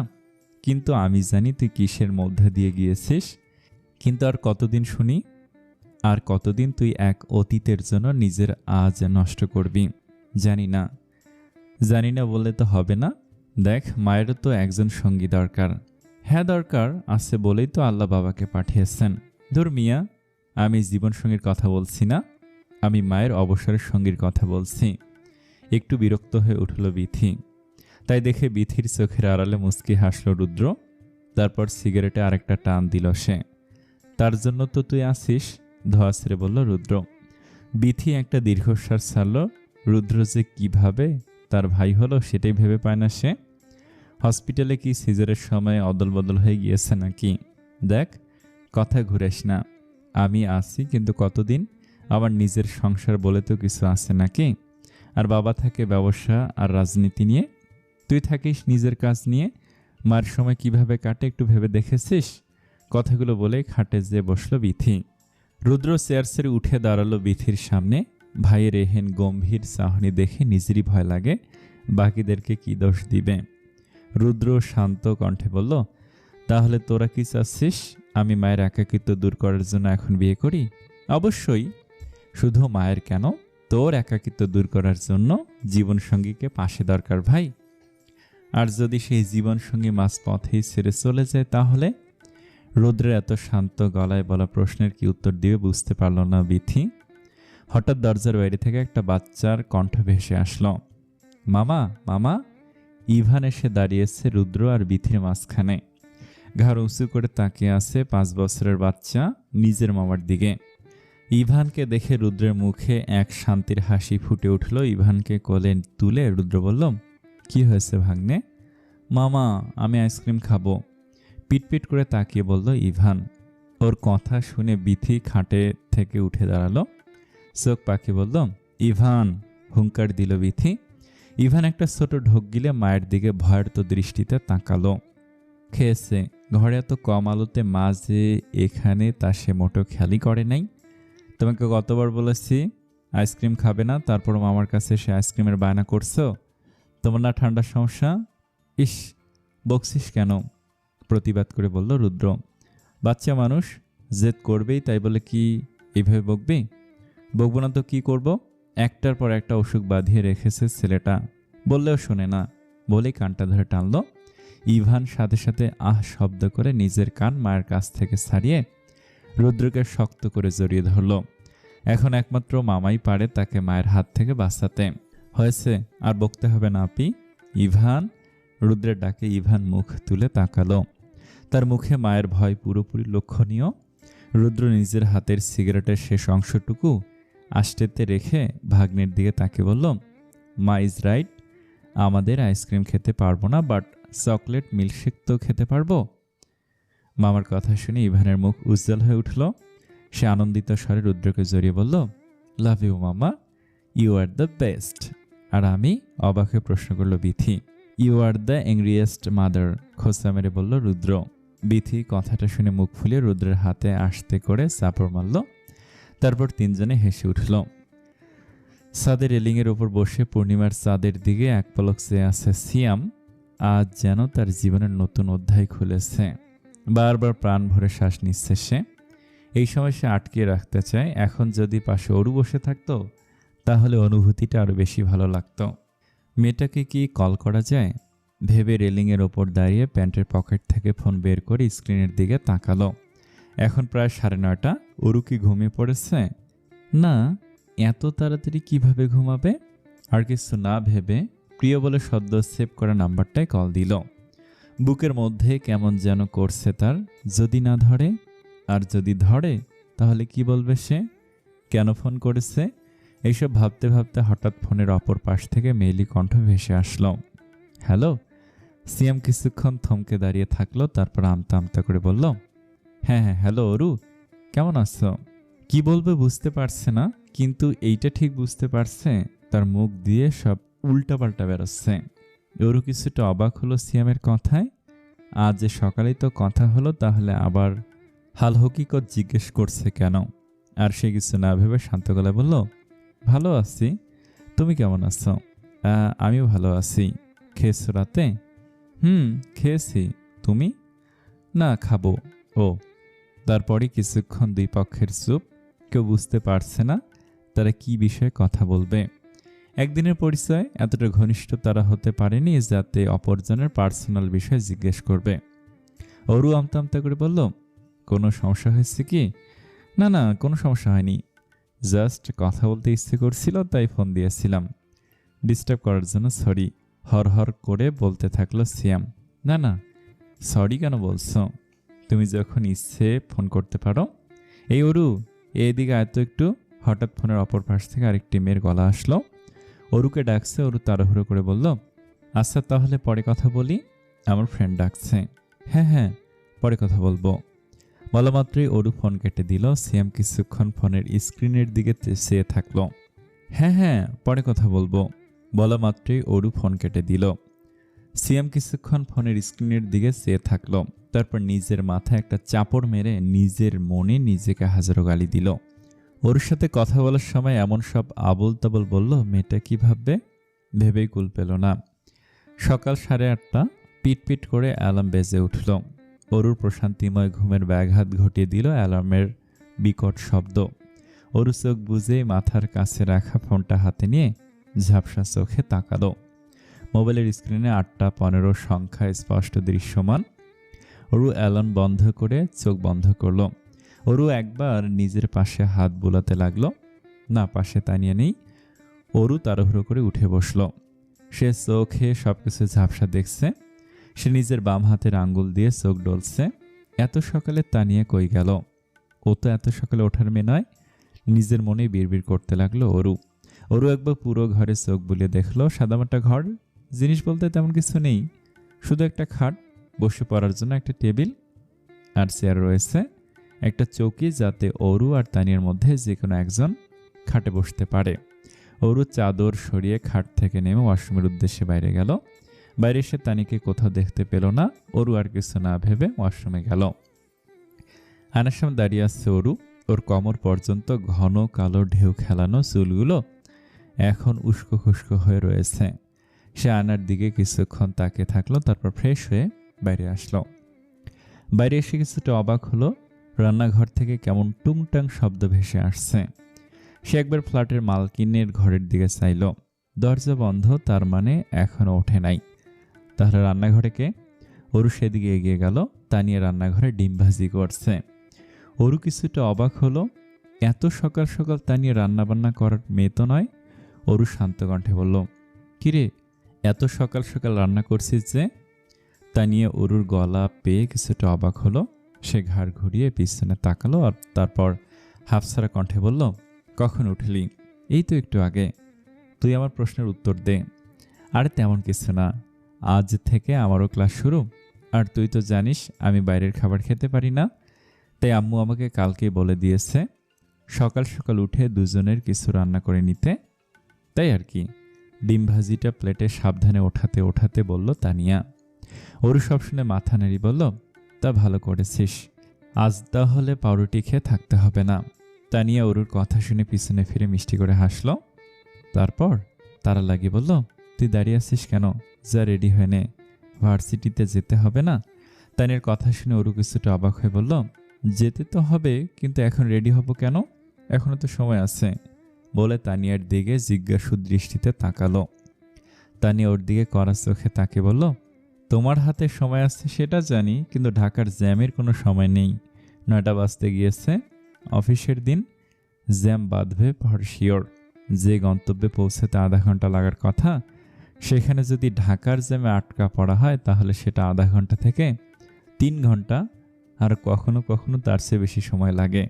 কিন্তু আমি জানি তুই কিসের মধ্যে দিয়ে গিয়েছিস। কিন্তু আর কতদিন শুনি, আর কতদিন তুই এক অতীতের জন্য নিজের আজ নষ্ট করবি? জানি না, জানি না বললে তো হবে না। দেখ, মায়েরও তো একজন সঙ্গী দরকার। হ্যাঁ দরকার আছে বলেই তো আল্লাহ বাবাকে পাঠিয়েছেন। ধুর মিয়া, আমি জীবনসঙ্গীর কথা বলছি না, আমি মায়ের অবসরের সঙ্গীর কথা বলছি। একটু বিরক্ত হয়ে উঠল বিথি। তাই দেখে বিথির চোখের আড়ালে মুচকি হাসল রুদ্র, তারপর সিগারেটে আরেকটা টান দিল সে। তার জন্য তো তুই আসিস, ধোয়া ছেড়ে বলল রুদ্র। বিথি একটা দীর্ঘশ্বাস ছাড়ল। রুদ্র যে কিভাবে তার ভাই হলো সেটাই ভেবে পায় না সে। হসপিটালে কি সিজারের সময় অদল বদল হয়ে গিয়েছে নাকি? দেখ, কথা ঘুরেস না, আমি আছি কিন্তু কতদিন? আমার নিজের সংসার বলে তো কিছু আছে নাকি? আর বাবা থাকে ব্যবসা আর রাজনীতি নিয়ে, তুই থাকিস নিজের কাজ নিয়ে। মার সময় কিভাবে কাটে একটু ভেবে দেখেছিস? কথাগুলো বলে খাটে যে বসলো বিথি। রুদ্র চেয়ার ছেড়ে উঠে দাঁড়ালো বিথির সামনে। ভাইয়ের এহেন গম্ভীর চাহনি দেখে নিজেরই ভয় লাগে, বাকিদেরকে কি দোষ দিবে। রুদ্র শান্ত কণ্ঠে বলল, তাহলে তোরা কি চাচ্ছিস আমি মায়ের একাকিত্ব দূর করার জন্য এখন বিয়ে করি? অবশ্যই। শুধু মায়ের কেন, তোর একাকিত্ব দূর করার জন্য জীবনসঙ্গীকে পাশে দরকার ভাই। আর যদি সেই জীবনসঙ্গী মাঝপথেই ছেড়ে চলে যায় তাহলে? রুদ্রের এত শান্ত গলায় বলা প্রশ্নের কি উত্তর দিবে বুঝতে পারল না বিথি। হঠাৎ দরজার বাইরে থেকে একটা বাচ্চার কণ্ঠ ভেসে আসলো, মামা মামা। ইভান এসে দাঁড়িয়েছে রুদ্র আর বিথির মাঝখানে। ঘাড় উঁচু করে তাকিয়ে আছে 5 বছরের বাচ্চা নিজের মামার দিকে। ইভানকে দেখে রুদ্রের মুখে এক শান্তির হাসি ফুটে উঠল। ইভানকে কোলে তুলে রুদ্র বলল, কি হয়েছে ভাগ্নে? মামা, আমি আইসক্রিম খাবো, পিটপিট করে তাকিয়ে বলল ইভান। ওর কথা শুনে বিথি খাটে থেকে উঠে দাঁড়ালো, চোখ পাকিয়ে বলল, ইভান। হুঙ্কার দিল বিথি। ইভান একটা ছোট ঢোক গিলে মায়ের দিকে ভয়ার্ত দৃষ্টিতে তাকালো। খেয়েছে, ঘরে এত কম আলোতে মা যে এখানে তা সে মোটো খেয়ালই করে নাই। তোমাকে কতবার বলেছি আইসক্রিম খাবে না, তারপর মামার কাছে সে আইসক্রিমের বায়না করছো। তোমার না ঠান্ডার সমস্যা? ইস, বকছিস কেন? প্রতিবাদ করে বলল রুদ্র। বাচ্চা মানুষ, জেদ করবেই, তাই বলে কি এইভাবে বকবি? বকবো না তো কি করব? একটার পর একটা অসুখ বাঁধিয়ে রেখেছে ছেলেটা, বললেও শোনে না, বলেই কানটা ধরে টানলো। ইভান সাথে সাথে আহ শব্দ করে নিজের কান মায়ের কাছ থেকে ছাড়িয়ে রুদ্রকে শক্ত করে জড়িয়ে ধরল। এখন একমাত্র মামাই পারে তাকে মায়ের হাত থেকে বাঁচাতে। হয়েছে, আর বকতে হবে না আপি। ইভান। রুদ্রের ডাকে ইভান মুখ তুলে তাকালো। তার মুখে মায়ের ভয় পুরোপুরি লক্ষণীয়। রুদ্র নিজের হাতের সিগারেটের শেষ অংশটুকু আষ্টেতে রেখে ভাগ্নের দিকে তাকে বলল, মা ইজ রাইট, আমাদের আইসক্রিম খেতে পারবো না, বাট চকলেট মিল্কশেক তো খেতে পারবো। মামার কথা শুনে ইভানের মুখ উজ্জ্বল হয়ে উঠল। সে আনন্দিত স্বরে রুদ্রকে জড়িয়ে বলল, love you mama. You are the best. আর আমি? অবাক হয়ে প্রশ্ন করল Bithi. You are the angriest mother, খোঁচা মেরে বলল রুদ্র। বিথি কথাটা শুনে মুখ ফুলিয়ে রুদ্রের হাতে আস্তে করে চাপড় মারল। তারপর তিনজনে হেসে উঠল। ছাদের রেলিংয়ের ওপর বসে পূর্ণিমার চাঁদের দিকে এক পলক চেয়ে আছে সিয়াম। আজ যেন তার জীবনের নতুন অধ্যায় খুলেছে। বারবার প্রাণ ভরে শ্বাস নিচ্ছে সে। এই সময় সে আটকে রাখতে চায়, এখন যদি পাশে অরু বসে থাকতো তাহলে অনুভূতিটা আরো বেশি ভালো লাগতো। মেয়েটাকে কি কল করা যায় ভেবে রেলিংয়ের ওপর দাঁড়িয়ে প্যান্টের পকেট থেকে ফোন বের করে স্ক্রিনের দিকে তাকালো। এখন প্রায় 9:30। অরু কি ঘুমিয়ে পড়েছে? না, এত তাড়াতাড়ি কিভাবে ঘুমাবে? আর কিছু না ভেবে প্রিয় বলে সদ্য সেভ করা নাম্বারটায় কল দিল। বুকের মধ্যে কেমন যেন করছে তার। যদি না ধরে, আর যদি ধরে তাহলে কি বলবে সে? কেন ফোন করেছে? এইসব ভাবতে ভাবতে হঠাৎ ফোনের অপর পাশ থেকে মেইলি কণ্ঠ ভেসে আসলো। হ্যালো। সিয়াম কিছুক্ষণ থমকে দাঁড়িয়ে থাকলো, তারপর আমতা আমতা করে বলল, হ্যাঁ হ্যাঁ হ্যালো অরু, কেমন আছো? কি বলবে বুঝতে পারছে না, কিন্তু এইটা ঠিক বুঝতে পারছে তার মুখ দিয়ে সব উল্টাপাল্টা বেরোচ্ছে। অরু কিছুটা অবাক হলো সিয়ামের কথায়। আজ যে সকালেই তো কথা হলো, তাহলে আবার হাল হকিকত জিজ্ঞেস করছে কেন? আর সে কিছু না ভেবে শান্ত গলায় বলল, ভালো আছি, তুমি কেমন আছো? আমিও ভালো আছি। খেয়েছো রাতে? খেয়েছি। তুমি? না, খাবো। ও। তারপরে কিছুক্ষণ দুই পক্ষের চুপ। কেউ বুঝতে পারছে না তারা কি বিষয়ে কথা বলবে। একদিনের পরিচয়, এতটা ঘনিষ্ঠ তারা হতে পারেনি যাতে অপরজনের পার্সোনাল বিষয় জিজ্ঞেস করবে। অরু আমতা আমতা করে বলল, কোনো সমস্যা হয়েছে কি? না না, কোনো সমস্যা হয়নি, জাস্ট কথা বলতে ইচ্ছে করছিল তাই ফোন দিয়েছিলাম। ডিস্টার্ব করার জন্য সরি, হর হর করে বলতে থাকলো সিয়াম। না না, সরি কেন বলছো? তুমি যখন ইচ্ছে ফোন করতে পারো। এই অরু, এইদিকে আয়তো একটু। হঠাৎ ফোনের অপর পাশ থেকে আরেকটি মেয়ের গলা আসলো। অরুকে ডাকছে। অরু তাড়াহুড়ো করে বলল, আচ্ছা তাহলে পরে কথা বলি, আমার ফ্রেন্ড ডাকছে। হ্যাঁ হ্যাঁ, পরে কথা বলবো। বলা মাত্রই অরু ফোন কেটে দিল। সিয়াম কিছুক্ষণ ফোনের স্ক্রিনের দিকে চেয়ে থাকলো। হ্যাঁ হ্যাঁ, পরে কথা বলবো। বলা মাত্রই অরু ফোন কেটে দিল। সিয়াম কিছুক্ষণ ফোনের স্ক্রিনের দিকে চেয়ে থাকলো। তারপর নিজের মাথায় একটা চাপড় মেরে নিজের মনে নিজেকে হাজারো গালি দিল। ওর সাথে কথা বলার সময় এমন সব আবোল তাবোল বলল, মেয়েটা কি ভাববে ভেবেই কুল পেল না। সকাল 8:30। পিটপিট করে অ্যালার্ম বেজে উঠল। অরুর প্রশান্তিময় ঘুমের ব্যাঘাত ঘটিয়ে দিল অ্যালার্মের বিকট শব্দ। অরু চোখ বুঝেই মাথার কাছে রাখা ফোনটা হাতে নিয়ে ঝাপসা চোখে তাকালো। মোবাইলের স্ক্রিনে 8:15 সংখ্যা স্পষ্ট দৃশ্যমান। অরু অ্যালার্ম বন্ধ করে চোখ বন্ধ করল। অরু একবার নিজের পাশে হাত বুলাতে লাগলো। না, পাশে তানিয়ে নেই। অরু তাড়াহুড়ো করে উঠে বসল। সে চোখে সবকিছু ঝাপসা দেখছে। সে নিজের বাম হাতের আঙ্গুল দিয়ে চোখ ডলছে। এত সকালে তানিয়া কই গেল? ও তো এত সকালে ওঠার মেয়ে নয়। নিজের মনেই বিড়বিড় করতে লাগলো অরু। অরু একবার পুরো ঘরে চোখ বুলিয়ে দেখলো। সাদামাটা ঘর, জিনিস বলতে তেমন কিছু নেই, শুধু একটা খাট, বসে পড়ার জন্য একটা টেবিল আর চেয়ার রয়েছে, একটা চৌকি যাতে অরু আর তানিয়ার মধ্যে যে কোনো একজন খাটে বসতে পারে। অরু চাদর সরিয়ে খাট থেকে নেমে ওয়াশরুমের উদ্দেশ্যে বাইরে গেল। বাইরে এসে তানিকে কোথাও দেখতে পেল না। অরু আর কিছু না ভেবে ওয়াশরুমে গেল। আয়নার সামনে দাঁড়িয়ে আসছে অরু। ওর কোমর পর্যন্ত ঘন কালো ঢেউ খেলানো চুলগুলো এখন উস্কো খুস্কো হয়ে রয়েছে। সে আয়নার দিকে কিছুক্ষণ তাকিয়ে থাকলো, তারপর ফ্রেশ হয়ে বাইরে আসলো। বাইরে এসে কিছুটা অবাক হলো। রান্নাঘর থেকে কেমন টুংটাং শব্দ ভেসে আসছে। সে একবার ফ্ল্যাটের মালকিনের ঘরের দিকে চাইল। দরজা বন্ধ, তার মানে এখনো ওঠে নাই। তাহলে রান্নাঘরে কে? অরু সেদিকে এগিয়ে গেল। তানিয়া রান্নাঘরে ডিম ভাজি করছে। অরু কিছুটা অবাক হলো। এত সকাল সকাল তানিয়া রান্নাবান্না করার মেয়ে তো নয়। অরু শান্ত কণ্ঠে বলল, কিরে, এত সকাল সকাল রান্না করছিস যে? তানিয়া অরুর গলা পেয়ে কিছুটা অবাক হলো। সে ঘাড় ঘুরিয়ে পিছনে তাকালো আর তারপর হাফসারা কণ্ঠে বলল, কখন উঠলি? এই তো একটু আগে। তুই আমার প্রশ্নের উত্তর দে। আরে তেমন কিছু না, আজ থেকে আমারও ক্লাস শুরু। আর তুই তো জানিস আমি বাইরের খাবার খেতে পারি না, তাই আম্মু আমাকে কালকেই বলে দিয়েছে সকাল সকাল উঠে দুজনের কিছু রান্না করে নিতে। তাই আর কি। ডিম ভাজিটা প্লেটে সাবধানে ওঠাতে ওঠাতে বলল তানিয়া। অরু সব শুনে মাথা নেড়ে বলল, তা ভালো করেছিস, আজ তাহলে পাউরুটি খেয়ে থাকতে হবে না। তানিয়া অরুর কথা শুনে পিছনে ফিরে মিষ্টি করে হাসল। তারপর তারা লাগিয়ে বলল, তুই দাঁড়িয়ে আছিস কেন, যা রেডি হয়ে নে, ভার্সিটিতে যেতে হবে না? তানিয়ার কথা শুনে অরু কিছুটা অবাক হয়ে বলল, যেতে তো হবে, কিন্তু এখন রেডি হব কেন, এখনো তো সময় আছে, বলে তানিয়ার দিকে জিজ্ঞাসু দৃষ্টিতে তাকালো। তানিয়া ওর দিকে কড়া চোখে তাকে বলল, তোমার হাতে সময় আছে সেটা জানি, কিন্তু ঢাকার জ্যামের কোনো সময় নেই। 9টা বাজতে গিয়েছে, অফিসের দিন, জ্যাম বাঁধবে ফর শিওর। যে গন্তব্যে পৌঁছাতে আধা ঘন্টা লাগার কথা, সেখানে যদি ঢাকার জ্যামে আটকা পড়া হয় তাহলে সেটা আধা ঘন্টা থেকে 3 ঘন্টা, আর কখনো কখনো তার চেয়ে বেশি সময় লাগে।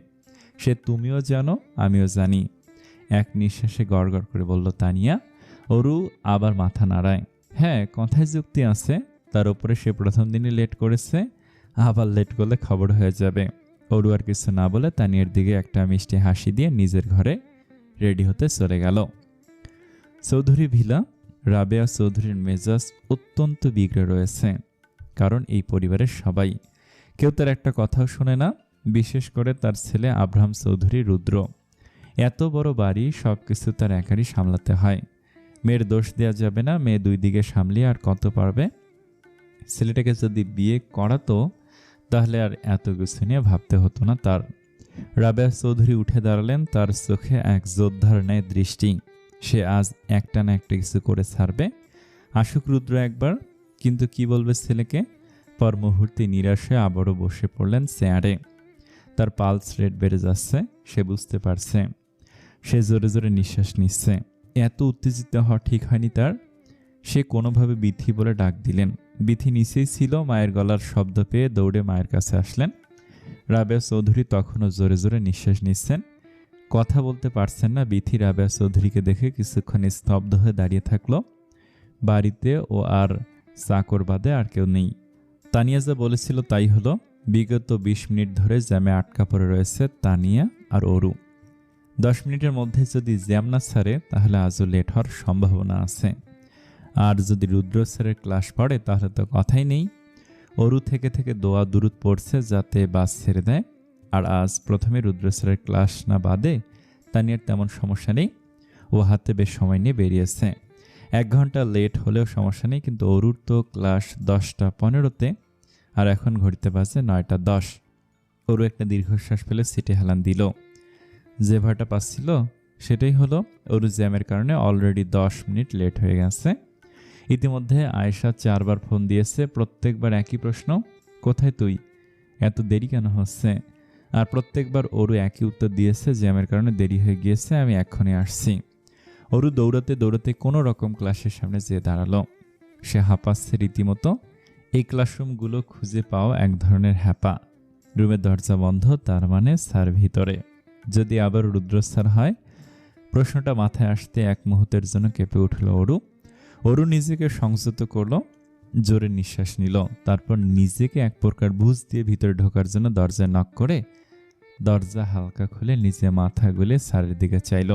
সে তুমিও জানো, আমিও জানি। এক নিঃশ্বাসে গড়গড় করে বলল তানিয়া। অরু আবার মাথা নাড়ায়। হ্যাঁ, কথায় যুক্তি আছে, তার উপরে সে প্রথম দিনে লেট করেছে, আবার লেট করলে খবর হয়ে যাবে। অরু আর কিছু না বলে তানিয়ার দিকে একটা মিষ্টি হাসি দিয়ে নিজের ঘরে রেডি হতে চলে গেল। চৌধুরী ভিলা। রাবেয়া চৌধুরীর মেজাজ অত্যন্ত বিগড়ে রয়েছে, কারণ এই পরিবারের সবাই, কেউ তার একটা কথাও শোনে না, বিশেষ করে তার ছেলে আব্রাহাম চৌধুরী রুদ্র। এত বড় বাড়ি, সবকিছু তার একারই সামলাতে হয়। মেয়ের দোষ দেওয়া যাবে না, মেয়ে দুই দিকে সামলিয়ে আর কত পারবে। ছেলেটাকে যদি বিয়ে করাতো তাহলে আর এত কিছু নিয়ে ভাবতে হতো না তার। রাবেয়া চৌধুরী উঠে দাঁড়ালেন, তার চোখে এক যোদ্ধার ন্যায় দৃষ্টি। সে আজ একটা না একটা কিছু করে ছাড়বে। আসুক রুদ্র একবার, কিন্তু কি বলবে ছেলেকে? পর মুহূর্তে নিরাশ হয়ে আবারও বসে পড়লেন চেয়ারে। তার পালস রেট বেড়ে যাচ্ছে, সে বুঝতে পারছে। সে জোরে জোরে নিঃশ্বাস নিচ্ছে। এত উত্তেজিত হওয়া ঠিক হয়নি তার। সে কোনোভাবে বিথি বলে ডাক দিলেন। বিথি নিচেই ছিল, মায়ের গলার শব্দ পেয়ে দৌড়ে মায়ের কাছে আসলেন। রাবেয়া চৌধুরী তখনও জোরে জোরে নিঃশ্বাস নিচ্ছেন, কথা বলতে পারছেন না। বিথি রাবেয়া চৌধুরীকে দেখে কিছুক্ষণ স্তব্ধ হয়ে দাঁড়িয়ে থাকলো। বাড়িতে ও আর চাকর বাদে আর কেউ নেই। তানিয়া যা বলেছিল তাই হলো। বিগত 20 মিনিট ধরে জ্যামে আটকা পড়ে রয়েছে তানিয়া আর অরু। 10 মিনিটের মধ্যে যদি জ্যাম না ছাড়ে তাহলে আজও লেট হওয়ার সম্ভাবনা আছে। আর যদি রুদ্র স্যারের ক্লাস পড়ে তাহলে তো কথাই নেই। অরু থেকে থেকে দোয়া দুরুদ পড়ছে যাতে বাস ছেড়ে দেয়। আর আজ প্রথমে রুদ্র স্যারের ক্লাস না বাদে তানিয়ার তেমন সমস্যা নেই। ও হাতে বেশ সময় নিয়ে বেরিয়েছে। 1 ঘন্টা লেট হলেও সমস্যা নেই, কিন্তু অরুর তো ক্লাস 10টা 15-তে, আর এখন ঘড়িতে বাজে 9টা 10। অরু একটা দীর্ঘশ্বাস ফেলে সিটে হেলান দিল। যে ভয়টা পাচ্ছিল সেটাই হলো, অরু জ্যামের কারণে অলরেডি 10 মিনিট লেট হয়ে গেছে। ইতিমধ্যে আয়েশা 4বার ফোন দিয়েছে, প্রত্যেকবার একই প্রশ্ন, কোথায় তুই, এত দেরি কেন হচ্ছে? আর প্রত্যেকবার অরু একই উত্তর দিয়েছে, জ্যামের কারণে দেরি হয়ে গিয়েছে, আমি এক্ষুনি আসছি। অরু দৌড়াতে দৌড়াতে কোনো রকম ক্লাসের সামনে যেয়ে দাঁড়ালো। সে হাঁপাচ্ছে রীতিমতো। এই ক্লাসরুমগুলো খুঁজে পাওয়া এক ধরনের হ্যাপা। রুমের দরজা বন্ধ, তার মানে স্যার ভিতরে। যদি আবার রুদ্র স্যার হয়? প্রশ্নটা মাথায় আসতে এক মুহূর্তের জন্য কেঁপে উঠল অরু। অরু নিজেকে সংযত করলো, জোরে নিঃশ্বাস নিল। তারপর নিজেকে এক প্রকার বুঝ দিয়ে ভিতরে ঢোকার জন্য দরজায় নক করে দরজা হালকা খুলে নিজে মাথা গুলে স্যারের দিকে চাইল।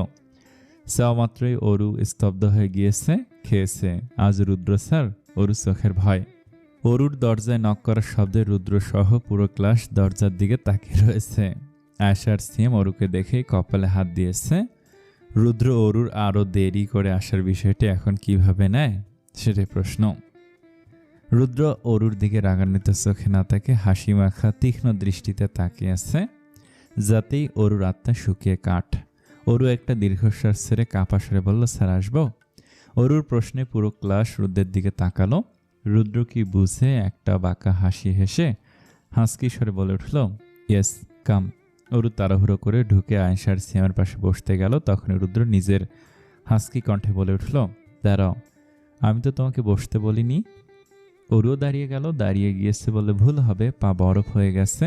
চাওয়া মাত্রই অরু স্তব্ধ হয়ে গিয়েছে, খেয়েছে। আজ রুদ্র স্যার, অরু চোখের ভয়। অরুর দরজায় নক করার শব্দে রুদ্র সহ পুরো ক্লাস দরজার দিকে তাকিয়ে রয়েছে। আয়েশার সিএম অরুকে দেখেই কপালে হাত দিয়েছে। রুদ্র অরুর আরও দেরি করে আসার বিষয়টি এখন কিভাবে নেয় সেটাই প্রশ্ন। রুদ্র অরুর দিকে রাগান্বিত চোখে না তাকে হাসি মাখা তীক্ষ্ণ দৃষ্টিতে তাকিয়ে আছে, যাতেই অরুর আত্মা শুকিয়ে কাঠ। অরু একটা দীর্ঘশ্বাস ছেড়ে কাঁপা স্বরে বলল, স্যার আসবো? অরুর প্রশ্নে পুরো ক্লাস রুদ্রের দিকে তাকালো। রুদ্র কি বুঝে একটা বাঁকা হাসি হেসে হাসকি স্বরে বলে উঠল, ইয়েস কাম। অরু তাড়াহুড়ো করে ঢুকে আয়েশার সিএমের পাশে বসতে গেল। তখন রুদ্র নিজের হাসকি কণ্ঠে বলে উঠল, দাঁড়াও, আমি তো তোমাকে বসতে বলিনি। অরুও দাঁড়িয়ে গেল। দাঁড়িয়ে গিয়েছে বলে ভুল হবে, পা বরফ হয়ে গেছে।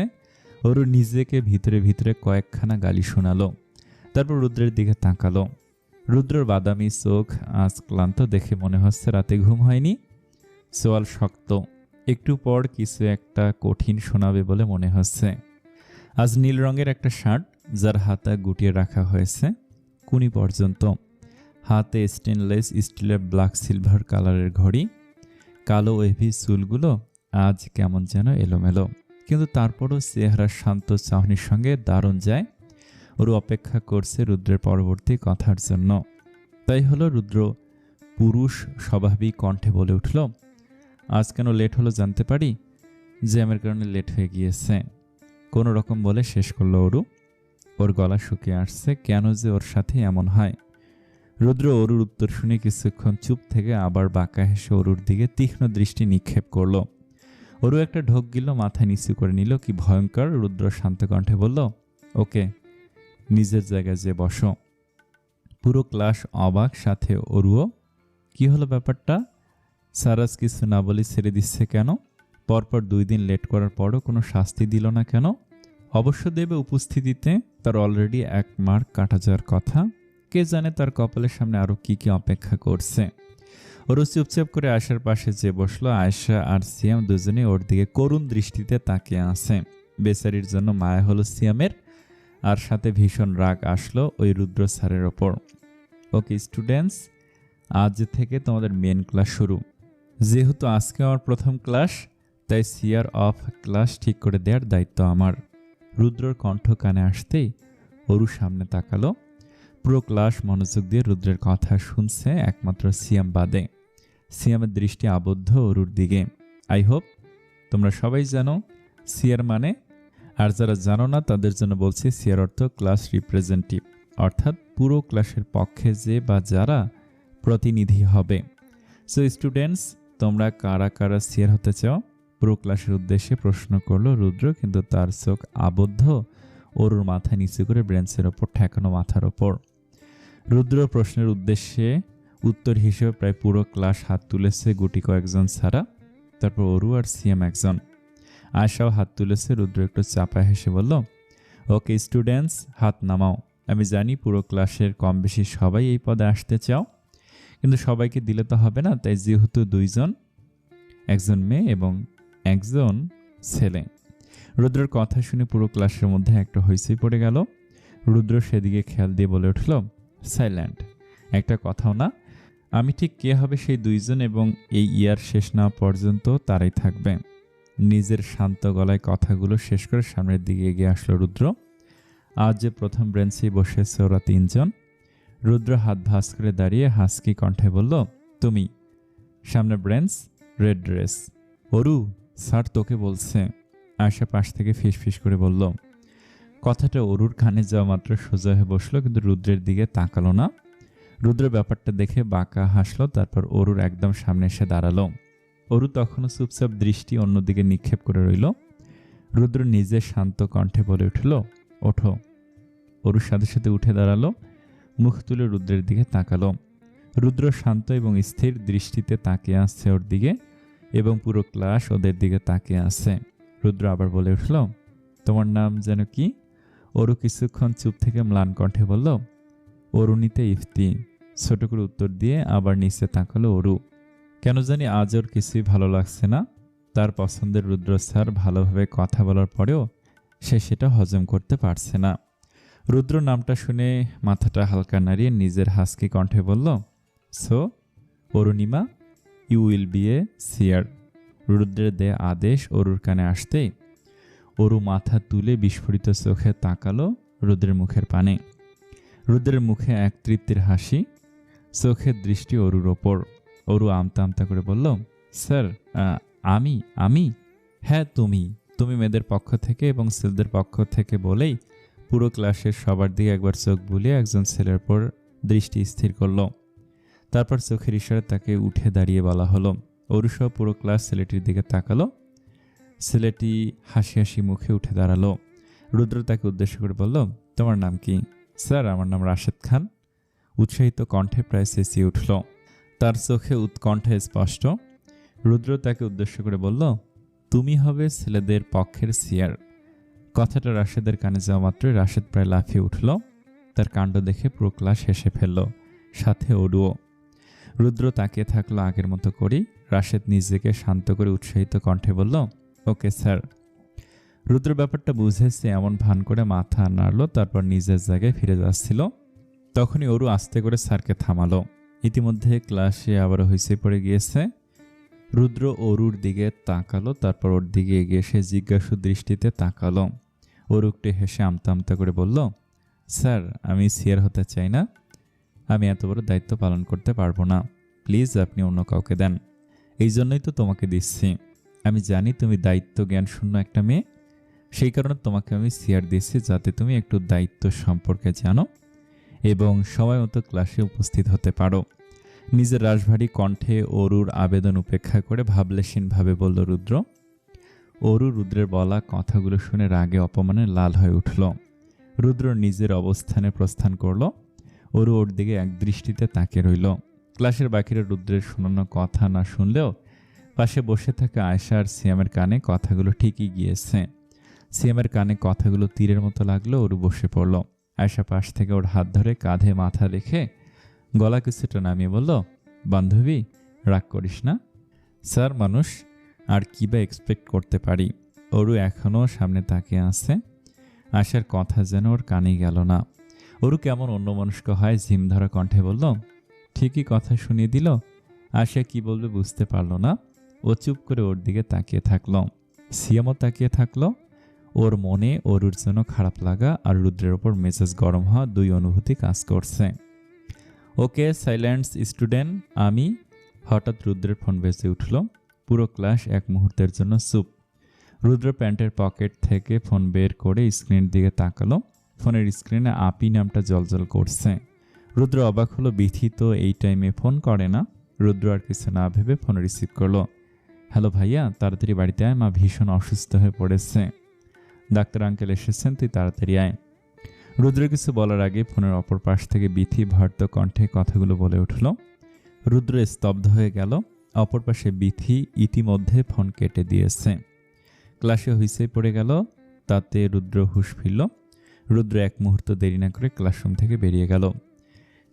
অরু নিজেকে ভিতরে ভিতরে কয়েকখানা গালি শোনালো। তারপর রুদ্রের দিকে তাকালো। রুদ্রর বাদামি চোখ আজ ক্লান্ত, দেখে মনে হচ্ছে রাতে ঘুম হয়নি। সোয়াল শক্ত, একটু পর কিছু একটা কঠিন শোনাবে বলে মনে হচ্ছে। আজ নীল রঙের একটা শার্ট, যার হাতা গুটিয়ে রাখা হয়েছে কুনি পর্যন্ত। হাতে স্টেনলেস স্টিলের ব্ল্যাক সিলভার কালারের ঘড়ি। কালো ওয়েভি চুলগুলো আজ কেমন যেন এলোমেলো, কিন্তু তারপরও চেহারার শান্ত চাহনির সঙ্গে দারুণ যায়। ওরু অপেক্ষা করছে রুদ্রের পরবর্তী কথার জন্য। তাই হলো রুদ্র পুরুষ স্বাভাবিক কণ্ঠে বলে উঠল, আজ কেন লেট হলো জানতে পারি? জ্যামের কারণে লেট হয়ে গিয়েছে, কোনো রকম বলে শেষ করলো অরু। ওর গলা শুকিয়ে আসছে, কেন যে ওর সাথে এমন হয়। রুদ্র অরুর উত্তর শুনে কিছুক্ষণ চুপ থেকে আবার বাঁকা হেসে অরুর দিকে তীক্ষ্ণ দৃষ্টি নিক্ষেপ করল। অরু একটা ঢোক গিল, মাথা নিচু করে নিল। কি ভয়ঙ্কর! রুদ্র শান্ত কণ্ঠে বলল, ওকে, নিজের জায়গায় যে বসো। পুরো ক্লাস অবাক, সাথে অরুও। কি হলো ব্যাপারটা? সারাজ কিছু না বলে ছেড়ে দিচ্ছে কেন? পরপর 2 দিন লেট করার পরও কোনো শাস্তি দিল না কেন? অবশ্য দেবে উপস্থিতিতে, তার অলরেডি 1 মার্ক কাটা যাওয়ার কথা। কে জানে তার কপালের সামনে আরও কি কি অপেক্ষা করছে। ওরও চুপচাপ করে আয়শার পাশে যে বসলো। আয়শা আর সিয়াম দুজনে ওর দিকে করুণ দৃষ্টিতে তাকিয়ে আছে। বেচারির জন্য মায়া হলো সিয়ামের, আর সাথে ভীষণ রাগ আসলো ওই রুদ্র স্যারের ওপর। ওকে স্টুডেন্টস, আজ থেকে তোমাদের মেন ক্লাস শুরু। যেহেতু আজকে আমার প্রথম ক্লাস, তাই সিয়ার অফ ক্লাস ঠিক করে দেওয়ার দায়িত্ব আমার। রুদ্রর কণ্ঠ কানে আসতেই অরু সামনে তাকালো। পুরো ক্লাস মনোযোগ দিয়ে রুদ্রের কথা শুনছে, একমাত্র সিয়াম বাদে। সিয়ামের দৃষ্টি আবদ্ধ অরুর দিকে। আই হোপ তোমরা সবাই জানো সিয়ার মানে, আর যারা জানো না তাদের জন্য বলছি, সিয়ার অর্থ ক্লাস রিপ্রেজেন্টেটিভ, অর্থাৎ পুরো ক্লাসের পক্ষে যে বা যারা প্রতিনিধি হবে। সো স্টুডেন্টস, তোমরা কারা কারা সিয়ার হতে চাও? পুরো ক্লাসের উদ্দেশ্যে প্রশ্ন করলো রুদ্র, কিন্তু তার চোখ আবদ্ধ অরুর মাথা নিচু করে ব্রেঞ্চের ওপর ঠেকানো মাথার ওপর। রুদ্র প্রশ্নের উদ্দেশ্যে উত্তর হিসেবে প্রায় পুরো ক্লাস হাত তুলেছে, গুটি কয়েকজন ছাড়া। তারপর অরু আর সিএম একজন। আয়শাও হাত তুলেছে। রুদ্র একটু চাপা হেসে বলল, ওকে স্টুডেন্টস, হাত নামাও। আমি জানি পুরো ক্লাসের কম বেশি সবাই এই পদে আসতে চাও, কিন্তু সবাইকে দিলে তো হবে না। তাই যেহেতু 2 জন, একজন মেয়ে এবং একজন ছেলে। রুদ্রের কথা শুনে পুরো ক্লাসের মধ্যে একটা হইচই পড়ে গেল। রুদ্র সেদিকে খেয়াল দিয়ে বলে উঠল, সাইল্যান্ট, একটা কথাও না। আমি ঠিক কে হবে সেই 2 জন, এবং এই ইয়ার শেষ না পর্যন্ত তারাই থাকবে। নিজের শান্ত গলায় কথাগুলো শেষ করে সামনের দিকে এগিয়ে আসলো রুদ্র। আজ যে প্রথম ব্রেঞ্চে বসেছে ওরা 3 জন। রুদ্র হাত ভাঁজ করে দাঁড়িয়ে হাসকি কণ্ঠে বলল, তুমি। সামনে bench, red dress. Aru, sir তোকে বলছে। আয়শা পাশ থেকে ফিস করে বলল। কথাটা অরুর কানে যাওয়া মাত্র সোজা হয়ে বসলো, কিন্তু রুদ্রের দিকে তাকালো না। রুদ্রের ব্যাপারটা দেখে বাঁকা হাসলো, তারপর অরুর একদম সামনে এসে দাঁড়ালো। অরু তখনও চুপচাপ দৃষ্টি অন্যদিকে নিক্ষেপ করে রইল। রুদ্র নিজে শান্ত কণ্ঠে বলে উঠল, ওঠো। অরুর সাথে সাথে উঠে দাঁড়ালো, মুখ তুলে রুদ্রের দিকে তাকালো। রুদ্র শান্ত এবং স্থির দৃষ্টিতে তাকিয়ে আসছে ওর দিকে, এবং পুরো ক্লাস ওদের দিকে তাকিয়ে আছে। রুদ্র আবার বলে উঠল, তোমার নাম যেন কি? অরু কিছুক্ষণ চুপ থেকে ম্লান কণ্ঠে বলল, অরুণীতে ইফতি। ছোট করে উত্তর দিয়ে আবার নিচে তাকালো অরু। কেন জানি আজ ওর কিছুই ভালো লাগছে না। তার পছন্দের রুদ্র স্যার ভালোভাবে কথা বলার পরেও সে সেটা হজম করতে পারছে না। রুদ্র নামটা শুনে মাথাটা হালকা নাড়িয়ে নিজের হাসকি কণ্ঠে বলল, so Arunima, you will be a seer. রুদ্রের দেয়া আদেশ অরুর কানে আসতেই অরু মাথা তুলে বিস্ফোরিত চোখে তাকালো রুদ্রের মুখের পানে। রুদ্রের মুখে এক তৃপ্তির হাসি, চোখের দৃষ্টি অরুর ওপর। অরু আমতা আমতা করে বলল, স্যার, আমি? হ্যাঁ তুমি মেয়েদের পক্ষ থেকে এবং ছেলেদের পক্ষ থেকে বলেই পুরো ক্লাসের সবার দিকে একবার চোখ বুলিয়ে একজন ছেলের উপর দৃষ্টি স্থির করল। তারপর চোখের ইশারায় তাকে উঠে দাঁড়িয়ে বলা হলো। অরু সহ পুরো ক্লাস ছেলেটির দিকে তাকালো। ছেলেটি হাসি হাসি মুখে উঠে দাঁড়ালো। রুদ্র তাকে উদ্দেশ্য করে বলল, তোমার নাম কি? স্যার, আমার নাম রাশেদ খান। উৎসাহিত কণ্ঠে প্রায় চেঁচিয়ে উঠল। তার চোখে উৎকণ্ঠা স্পষ্ট। রুদ্র তাকে উদ্দেশ্য করে বলল, তুমি হবে ছেলেদের পক্ষের সিয়ার। কথাটা রাশেদের কানে যাওয়া মাত্রই রাশেদ প্রায় লাফিয়ে উঠল। তার কাণ্ড দেখে পুরো ক্লাস হেসে ফেলল, সাথে অরুও। রুদ্র তাকিয়ে থাকলো আগের মতো করেই। রাশেদ নিজেকে শান্ত করে উৎসাহিত কণ্ঠে বলল, ওকে স্যার। রুদ্র ব্যাপারটা বুঝেছে এমন ভান করে মাথা নাড়ল, তারপর নিজের জায়গায় ফিরে যাচ্ছিল। তখনই অরু আস্তে করে স্যারকে থামালো। ইতিমধ্যে ক্লাসে আবারও হইচই পড়ে গিয়েছে। রুদ্র অরুর দিকে তাকালো, তারপর ওর দিকে এগিয়ে এসে জিজ্ঞাসু দৃষ্টিতে তাকালো। অরু একটু হেসে আমতা আমতা করে বলল, স্যার আমি সিআর হতে চাই না, আমি এত বড় দায়িত্ব পালন করতে পারবো না, প্লিজ আপনি অন্য কাউকে দেন। এই জন্যই তো তোমাকে দিচ্ছি। আমি জানি তুমি দায়িত্ব জ্ঞান শূন্য একটা মেয়ে, সেই কারণে তোমাকে আমি সিআর দিচ্ছি, যাতে তুমি একটু দায়িত্ব সম্পর্কে জানো এবং সময় মতো ক্লাসে উপস্থিত হতে পারো। নিজের রাশভারী কণ্ঠে অরুর আবেদন উপেক্ষা করে ভাবলেশীনভাবে বলল রুদ্র। অরু রুদ্রের বলা কথাগুলো শুনে রাগে অপমানে লাল হয়ে উঠল। রুদ্র নিজের অবস্থানে প্রস্থান করল। অরু ওর দিকে এক দৃষ্টিতে তাকিয়ে রইল। ক্লাসের বাকিরা রুদ্রের শোনানো কথা না শুনলেও পাশে বসে থাকা আয়েশা আর সিয়ামের কানে কথাগুলো ঠিকই গিয়েছে। সিয়ামের কানে কথাগুলো তীরের মতো লাগলো। অরু বসে পড়ল। আয়েশা পাশ থেকে ওর হাত ধরে কাঁধে মাথা রেখে গলা কিছুটা নামিয়ে বলল, বান্ধবী রাগ করিস না, স্যার মানুষ, আর কী বা এক্সপেক্ট করতে পারি। অরু এখনও সামনে তাকিয়ে আছে। আয়েশার কথা যেন ওর কানে গেল না। অরু কেমন অন্যমনস্ক হয় ঝিমধরা কণ্ঠে বলল, ঠিকই কথা শুনিয়ে দিল। আয়েশা কি বলবে বুঝতে পারল না। ও চুপ করে ওর দিকে তাকিয়ে থাকলো। সিয়ামও তাকিয়ে থাকলো। ওর মনে অরুর জন্য খারাপ লাগা আর রুদ্রের ওপর মেজাজ গরম হওয়া দুই অনুভূতি কাজ করছে। ওকে সাইলেন্স স্টুডেন্ট, আমি। হঠাৎ রুদ্রের ফোন বেজে উঠল। পুরো ক্লাস এক মুহূর্তের জন্য চুপ। রুদ্র প্যান্টের পকেট থেকে ফোন বের করে স্ক্রিনের দিকে তাকালো। ফোনের স্ক্রিনে আপি নামটা জ্বলজ্বল করছে। রুদ্র অবাক হলো, বিথি তো এই টাইমে ফোন করে না। রুদ্র আর কিছু না ভেবে ফোন রিসিভ করলো। হ্যালো ভাইয়া, তাড়াতাড়ি বাড়িতে আয়, মা ভীষণ অসুস্থ হয়ে পড়েছে। ডাক্তার আঙ্কেল এসেছেন, তুই তাড়াতাড়ি আয়। রুদ্র কিছু বলার আগে ফোনের অপর পাশ থেকে বিথি ভর্ত কণ্ঠে কথাগুলো বলে উঠল। রুদ্র স্তব্ধ হয়ে গেল। অপর পাশে বিথি ইতিমধ্যে ফোন কেটে দিয়েছে। ক্লাসে হইচই পড়ে গেল, তাতে রুদ্র হুঁশ ফিরল। রুদ্র এক মুহূর্ত দেরি না করে ক্লাসরুম থেকে বেরিয়ে গেল।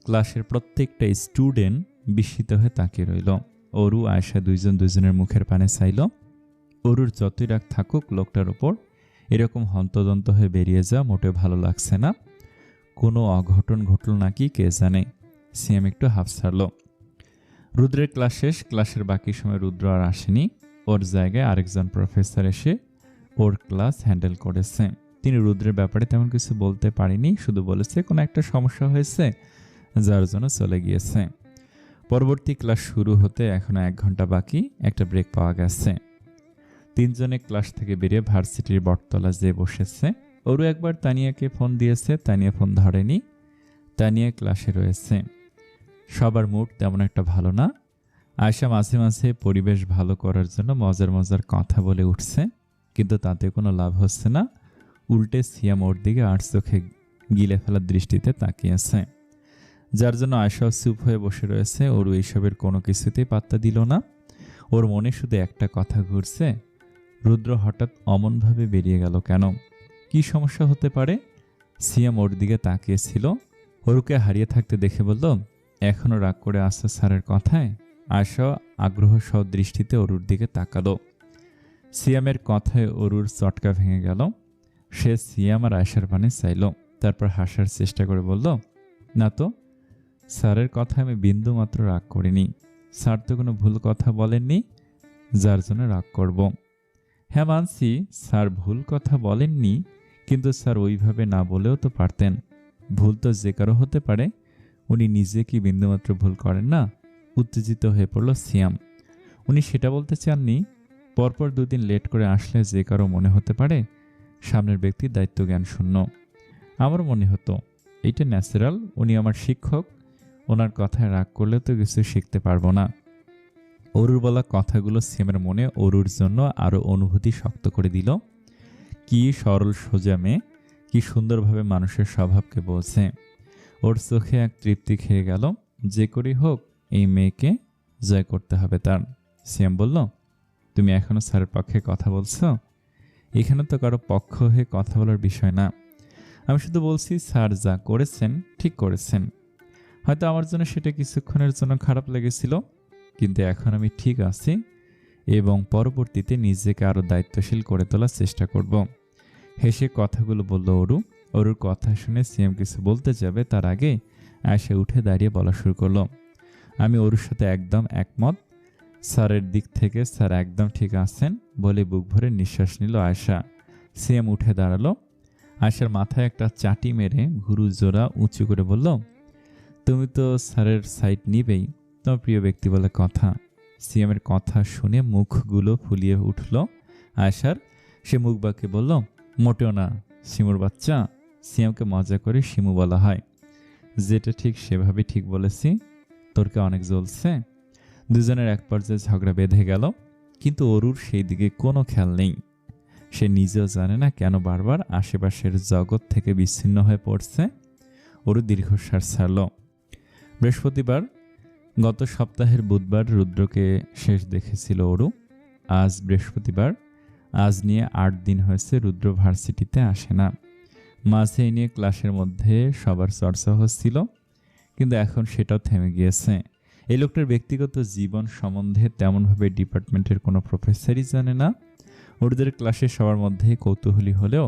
ক্লাসের প্রত্যেকটা স্টুডেন্ট বিস্মিত হয়ে তাকিয়ে রইল। অরু আয়েশা দুজনের মুখের পানে চাইল। অরুর যতই রাগ থাকুক লোকটার ওপর, এরকম হন্তদন্ত হয়ে বেরিয়ে যাওয়া মোটেও ভালো লাগছে না। কোনো অঘটন ঘটল নাকি কে জানে। সিএম একটু হাফ ছাড়ল। রুদ্রের ক্লাস শেষ। ক্লাসের বাকি সময় রুদ্র আর আসেনি। ওর জায়গায় আরেকজন প্রফেসর এসে ওর ক্লাস হ্যান্ডেল করেছে। তিনি রুদ্রের ব্যাপারে তেমন কিছু বলতে পারেনি, শুধু বলেছে কোনো একটা সমস্যা হয়েছে যার জন্য চলে গিয়েছে। পরবর্তী ক্লাস শুরু হতে এখনো 1 ঘন্টা বাকি। একটা ব্রেক পাওয়া গেছে। তিনজনে ক্লাস থেকে বেরিয়ে ভার্সিটির বটতলা যেয়ে বসেছে। অরু একবার তানিয়াকে ফোন দিয়েছে, তানিয়া ফোন ধরেনি। তানিয়া ক্লাসে রয়েছে। সবার মুড তেমন একটা ভালো না। আয়েশা মাঝে মাঝে পরিবেশ ভালো করার জন্য মজার মজার কথা বলে উঠছে, কিন্তু তাতে কোনো লাভ হচ্ছে না। উল্টে সিয়াম ওর দিকে আর চোখে গিলে ফেলার দৃষ্টিতে তাকিয়েছে, যার জন্য আয়েশাও চুপ হয়ে বসে রয়েছে। অরু এইসবের কোনো কিছুতেই পাত্তা দিল না। ওর মনে শুধু একটা কথা ঘুরছে, রুদ্র হঠাৎ অমনভাবে বেরিয়ে গেল কেন? কি সমস্যা হতে পারে? সিয়াম ওর দিকে তাকিয়েছিল। অরুকে হারিয়ে থাকতে দেখে বলল, এখনো রাগ করে আসছে স্যারের কথায়? আয়েশা আগ্রহ সহ দৃষ্টিতে অরুর দিকে তাকালো। সিয়ামের কথায় অরুর চটকা ভেঙে গেল। সে সিয়াম আর আয়েশার পানে চাইল, তারপর হাসার চেষ্টা করে বলল, না তো, স্যারের কথায় আমি বিন্দু মাত্র রাগ করিনি। স্যার তো কোনো ভুল কথা বলেননি যার জন্য রাগ করব। হ্যাঁ মানছি, স্যার ভুল কথা বলেননি, কিন্তু স্যার ওইভাবে না বলেও তো পারতেন। ভুল তো যে কারো হতে পারে, উনি নিজে কি বিন্দুমাত্র ভুল করেন না? উত্তেজিত হয়ে পড়ল সিয়াম। উনি সেটা বলতে চাননি, পরপর 2 দিন লেট করে আসলে যে কারো মনে হতে পারে সামনের ব্যক্তি দায়িত্ব জ্ঞান শূন্য। আমার মনে হতো এইটা ন্যাচারাল, উনি আমার শিক্ষক, ওনার কথায় রাগ করলে তো কিছু শিখতে পারবো না। অরুর বলা কথাগুলো সিয়ামের মনে অরুর জন্য আরো অনুভূতি শক্ত করে দিল। কি সরল সোজা মেয়ে, কি সুন্দরভাবে মানুষের স্বভাবকে বোঝে। ওর চোখে এক তৃপ্তি খেয়ে গেল। যে করেই হোক এই মেয়েকে জয় করতে হবে তার। সিয়াম বলল, তুমি এখনো স্যারের পক্ষে কথা বলছো? এখানে তো কারো পক্ষ হয়ে কথা বলার বিষয় না। আমি শুধু বলছি স্যার যা করেছেন ঠিক করেছেন। হয়তো আমার জন্য সেটা কিছুক্ষণের জন্য খারাপ লেগেছিল, কিন্তু এখন আমি ঠিক আছি এবং পরবর্তীতে নিজেকে আরো দায়িত্বশীল করে তোলার চেষ্টা করব। হেসে কথাগুলো বলল অরু। অরুর কথা শুনে সিএম কিছু বলতে যাবে তার আগে আয়েশা উঠে দাঁড়িয়ে বলা শুরু করলো, আমি অরুর সাথে একদম একমত। স্যারের দিক থেকে স্যার একদম ঠিক আছেন বলে বুক ভরে নিঃশ্বাস নিল আয়েশা। সিএম উঠে দাঁড়ালো। আয়েশার মাথায় একটা চাটি মেরে ভুরু জোড়া উঁচু করে বলল, তুমি তো স্যারের সাইড নিবেই, তোমার প্রিয় ব্যক্তি বলে কথা। সিএমের কথা শুনে মুখগুলো ফুলিয়ে উঠল আয়েশার। সে মুখ বাঁকে বলল, মোটেও না শিমুর বাচ্চা। সিএমকে মজা করে শিমু বলা হয়। যেটা ঠিক সেভাবে ঠিক বলেছি। তোরকে অনেক জ্বলছে। দুজনের এক পর্যায়ে ঝগড়া বেঁধে গেল, কিন্তু অরুর সেই দিকে কোনো খেয়াল নেই। সে নিজেও জানে না কেন বারবার আশেপাশের জগৎ থেকে বিচ্ছিন্ন হয়ে পড়ছে। অরু দীর্ঘশ্বাস ছাড়ল। বৃহস্পতিবার, গত সপ্তাহের বুধবার রুদ্রকে শেষ দেখেছিল অরু। আজ বৃহস্পতিবার। আজ নিয়ে 8 দিন হয়েছে রুদ্র ভার্সিটিতে আসে না। মাঝে এই নিয়ে ক্লাসের মধ্যে সবার চর্চা হচ্ছিল, কিন্তু এখন সেটাও থেমে গিয়েছে। এই লোকটার ব্যক্তিগত জীবন সম্বন্ধে তেমনভাবে ডিপার্টমেন্টের কোনো প্রফেসরই জানে না। ওদের ক্লাসে সবার মধ্যে কৌতূহলী হলেও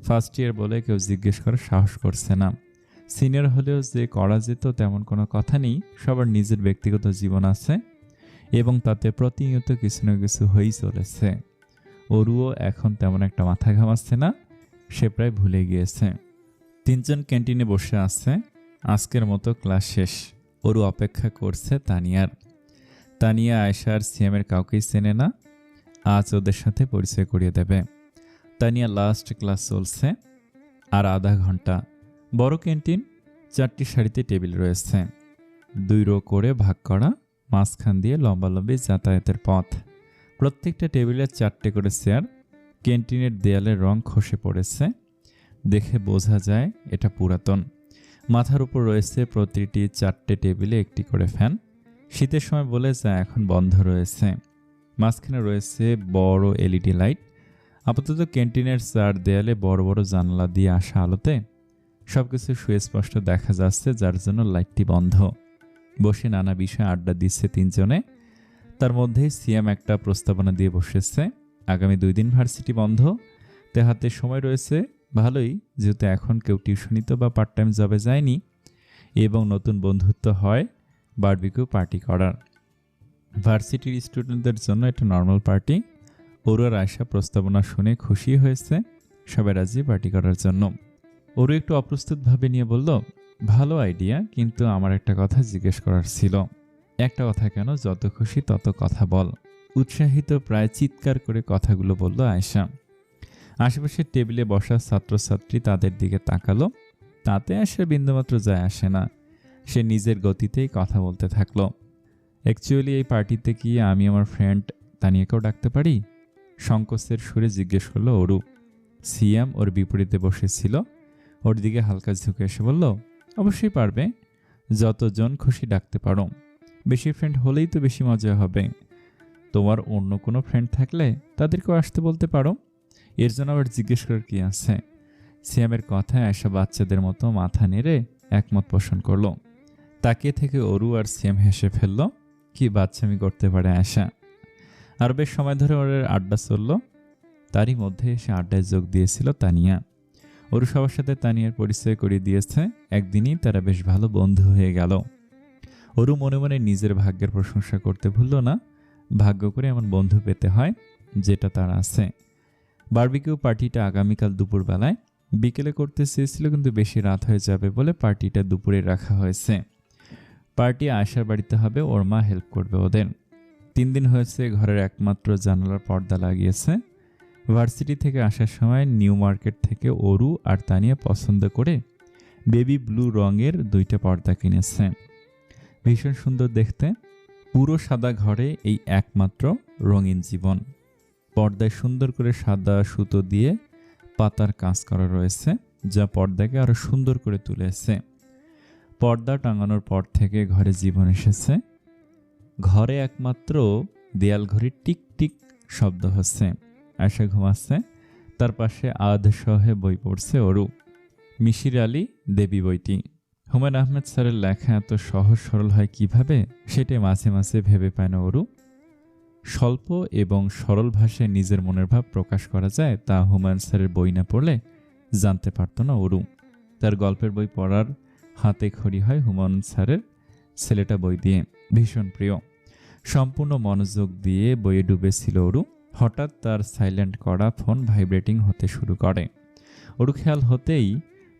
ফার্স্ট ইয়ার বলে কেউ জিজ্ঞেস করার সাহস করছে না। সিনিয়র হলেও যে করা যেত তেমন কোনো কথা নেই। সবার নিজের ব্যক্তিগত জীবন আছে এবং তাতে প্রতিনিয়ত কিছু না কিছু হয়েই চলেছে। অরুও এখন তেমন একটা মাথা ঘামাচ্ছে না, সে প্রায় ভুলে গিয়েছে। 3 জন ক্যান্টিনে বসে আছে। আজকের মতো ক্লাস শেষ। অরু অপেক্ষা করছে তানিয়ার। তানিয়া আয়েশা আর সিএমের কাউকেই চেনে না। আজ ওদের সাথে পরিচয় করিয়ে দেবে। তানিয়া লাস্ট ক্লাস চলছে আর আধা ঘন্টা। বড় ক্যান্টিন, 4টি সারিতে টেবিল রয়েছে, 2 রো করে ভাগ করা, মাঝখান দিয়ে লম্বালম্বি যাতায়াতের পথ। প্রত্যেকটা টেবিলে 4টে করে চেয়ার। ক্যান্টিনের দেয়ালের রং খসে পড়েছে, দেখে বোঝা যায় এটা পুরাতন। মাথার উপর রয়েছে প্রতিটি 4টে টেবিলে একটি করে ফ্যান। শীতের সময় বলে যা এখন বন্ধ রয়েছে। মাঝখানে রয়েছে বড় এলইডি লাইট। আপাতত ক্যান্টিনের 4 দেয়ালে বড় বড় জানলা দিয়ে আসা আলোতে সবকিছু সুস্পষ্ট দেখা যাচ্ছে, যার জন্য লাইটটি বন্ধ। বসে নানা বিষয়ে আড্ডা দিচ্ছে 3 জনে। তার মধ্যেই সিএম একটা প্রস্তাবনা দিয়ে বসেছে। আগামী 2 দিন ভার্সিটি বন্ধ, তে হাতে সময় রয়েছে ভালোই, যেহেতু এখন কেউ টিউশনিতে বা পার্ট টাইম জবে যায়নি এবং নতুন বন্ধুত্ব হয় বারবিকিউ পার্টি করার। ভার্সিটির স্টুডেন্টদের জন্য এটা নর্মাল পার্টি। অরু আর আয়েশা প্রস্তাবনা শুনে খুশি হয়েছে, সবাই রাজি পার্টি করার জন্য। অরু একটু অপ্রস্তুতভাবে নিয়ে বলল, ভালো আইডিয়া, কিন্তু আমার একটা কথা জিজ্ঞেস করার ছিল। একটা কথা কেন, যত খুশি তত কথা বল। উৎসাহিত প্রায় চিৎকার করে কথাগুলো বলল আয়েশা। আশেপাশের টেবিলে বসা ছাত্রছাত্রী তাদের দিকে তাকালো। তাতে আয়েশার বিন্দুমাত্র যায় আসে না। সে নিজের গতিতেই কথা বলতে থাকলো। অ্যাকচুয়ালি এই পার্টিতে কি আমি আমার ফ্রেন্ড তানিয়াকেও ডাকতে পারি? সংকোচের সুরে জিজ্ঞেস করলো অরু। সিএম ওর বিপরীতে বসেছিল। ওর দিকে হালকা ঝুঁকে এসে বলল, অবশ্যই পারবে, যতজন খুশি ডাকতে পারো। বেশি ফ্রেন্ড হলেই তো বেশি মজা হবে। তোমার অন্য কোনো ফ্রেন্ড থাকলে তাদেরকেও আসতে বলতে পারো, এর জন্য আবার জিজ্ঞেস করার কি আছে? সিএমের কথায় আয়েশা বাচ্চাদের মতো মাথা নেড়ে একমত পোষণ করলো। তাকিয়ে থেকে অরু আর সিএম হেসে ফেলল। কি বাচ্চামি করতে পারে আয়েশা। আর বেশ সময় ধরে ওদের আড্ডা চলল। তারই মধ্যে এসে আড্ডায় যোগ দিয়েছিল তানিয়া। অরু সবার সাথে তানিয়ার পরিচয় করিয়ে দিয়েছে। একদিনই তারা বেশ ভালো বন্ধু হয়ে গেল। অরু মনে মনে নিজের ভাগ্যের প্রশংসা করতে ভুলল না। ভাগ্য করে এমন বন্ধু পেতে হয় যেটা তার আছে। বারবিকিউ পার্টিটা আগামীকাল দুপুরবেলায়। বিকেলে করতে চেয়েছিল, কিন্তু বেশি রাত হয়ে যাবে বলে পার্টিটা দুপুরে রাখা হয়েছে। পার্টি আয়েশার বাড়িতে হবে, ওর মা হেল্প করবে ওদের। 3 দিন হয়েছে ঘরের একমাত্র জানালার পর্দা লাগিয়েছে। ভার্সিটি থেকে আসার সময় নিউ মার্কেট থেকে অরু আর তানিয়া পছন্দ করে বেবি ব্লু রঙের 2টা পর্দা কিনেছে। ভীষণ সুন্দর দেখতে। পুরো সাদা ঘরে এই একমাত্র রঙিন জীবন। পর্দায় সুন্দর করে সাদা সুতো দিয়ে পাতার কাজ করা রয়েছে, যা পর্দাকে আরো সুন্দর করে তুলেছে। পর্দা টাঙানোর পর থেকে ঘরে জীবন এসেছে। ঘরে একমাত্র দেয়াল ঘড়ির টিক টিক শব্দ হচ্ছে। আয়েশা ঘুমাচ্ছে। তার পাশে আধসহে বই পড়ছে অরু। মিশির আলী দেবী বইটি। হুমায়ুন আহমেদ স্যারের লেখা এত সহজ সরল হয় কিভাবে, সেটাই মাঝে মাঝে ভেবে পায় না অরু। স্বল্প এবং সরল ভাষায় নিজের মনের ভাব প্রকাশ করা যায়, তা হুমায়ুন স্যারের বই না পড়লে জানতে পারত না অরু। তার গল্পের বই পড়ার হাতে খড়ি হয় হুমায়ুন স্যারের ছেলেটা বই দিয়ে, ভীষণ প্রিয়। সম্পূর্ণ মনোযোগ দিয়ে বইয়ে ডুবেছিল অরু। হঠাৎ তার সাইলেন্ট করা ফোন ভাইব্রেটিং হতে শুরু করে। অরু খেয়াল হতেই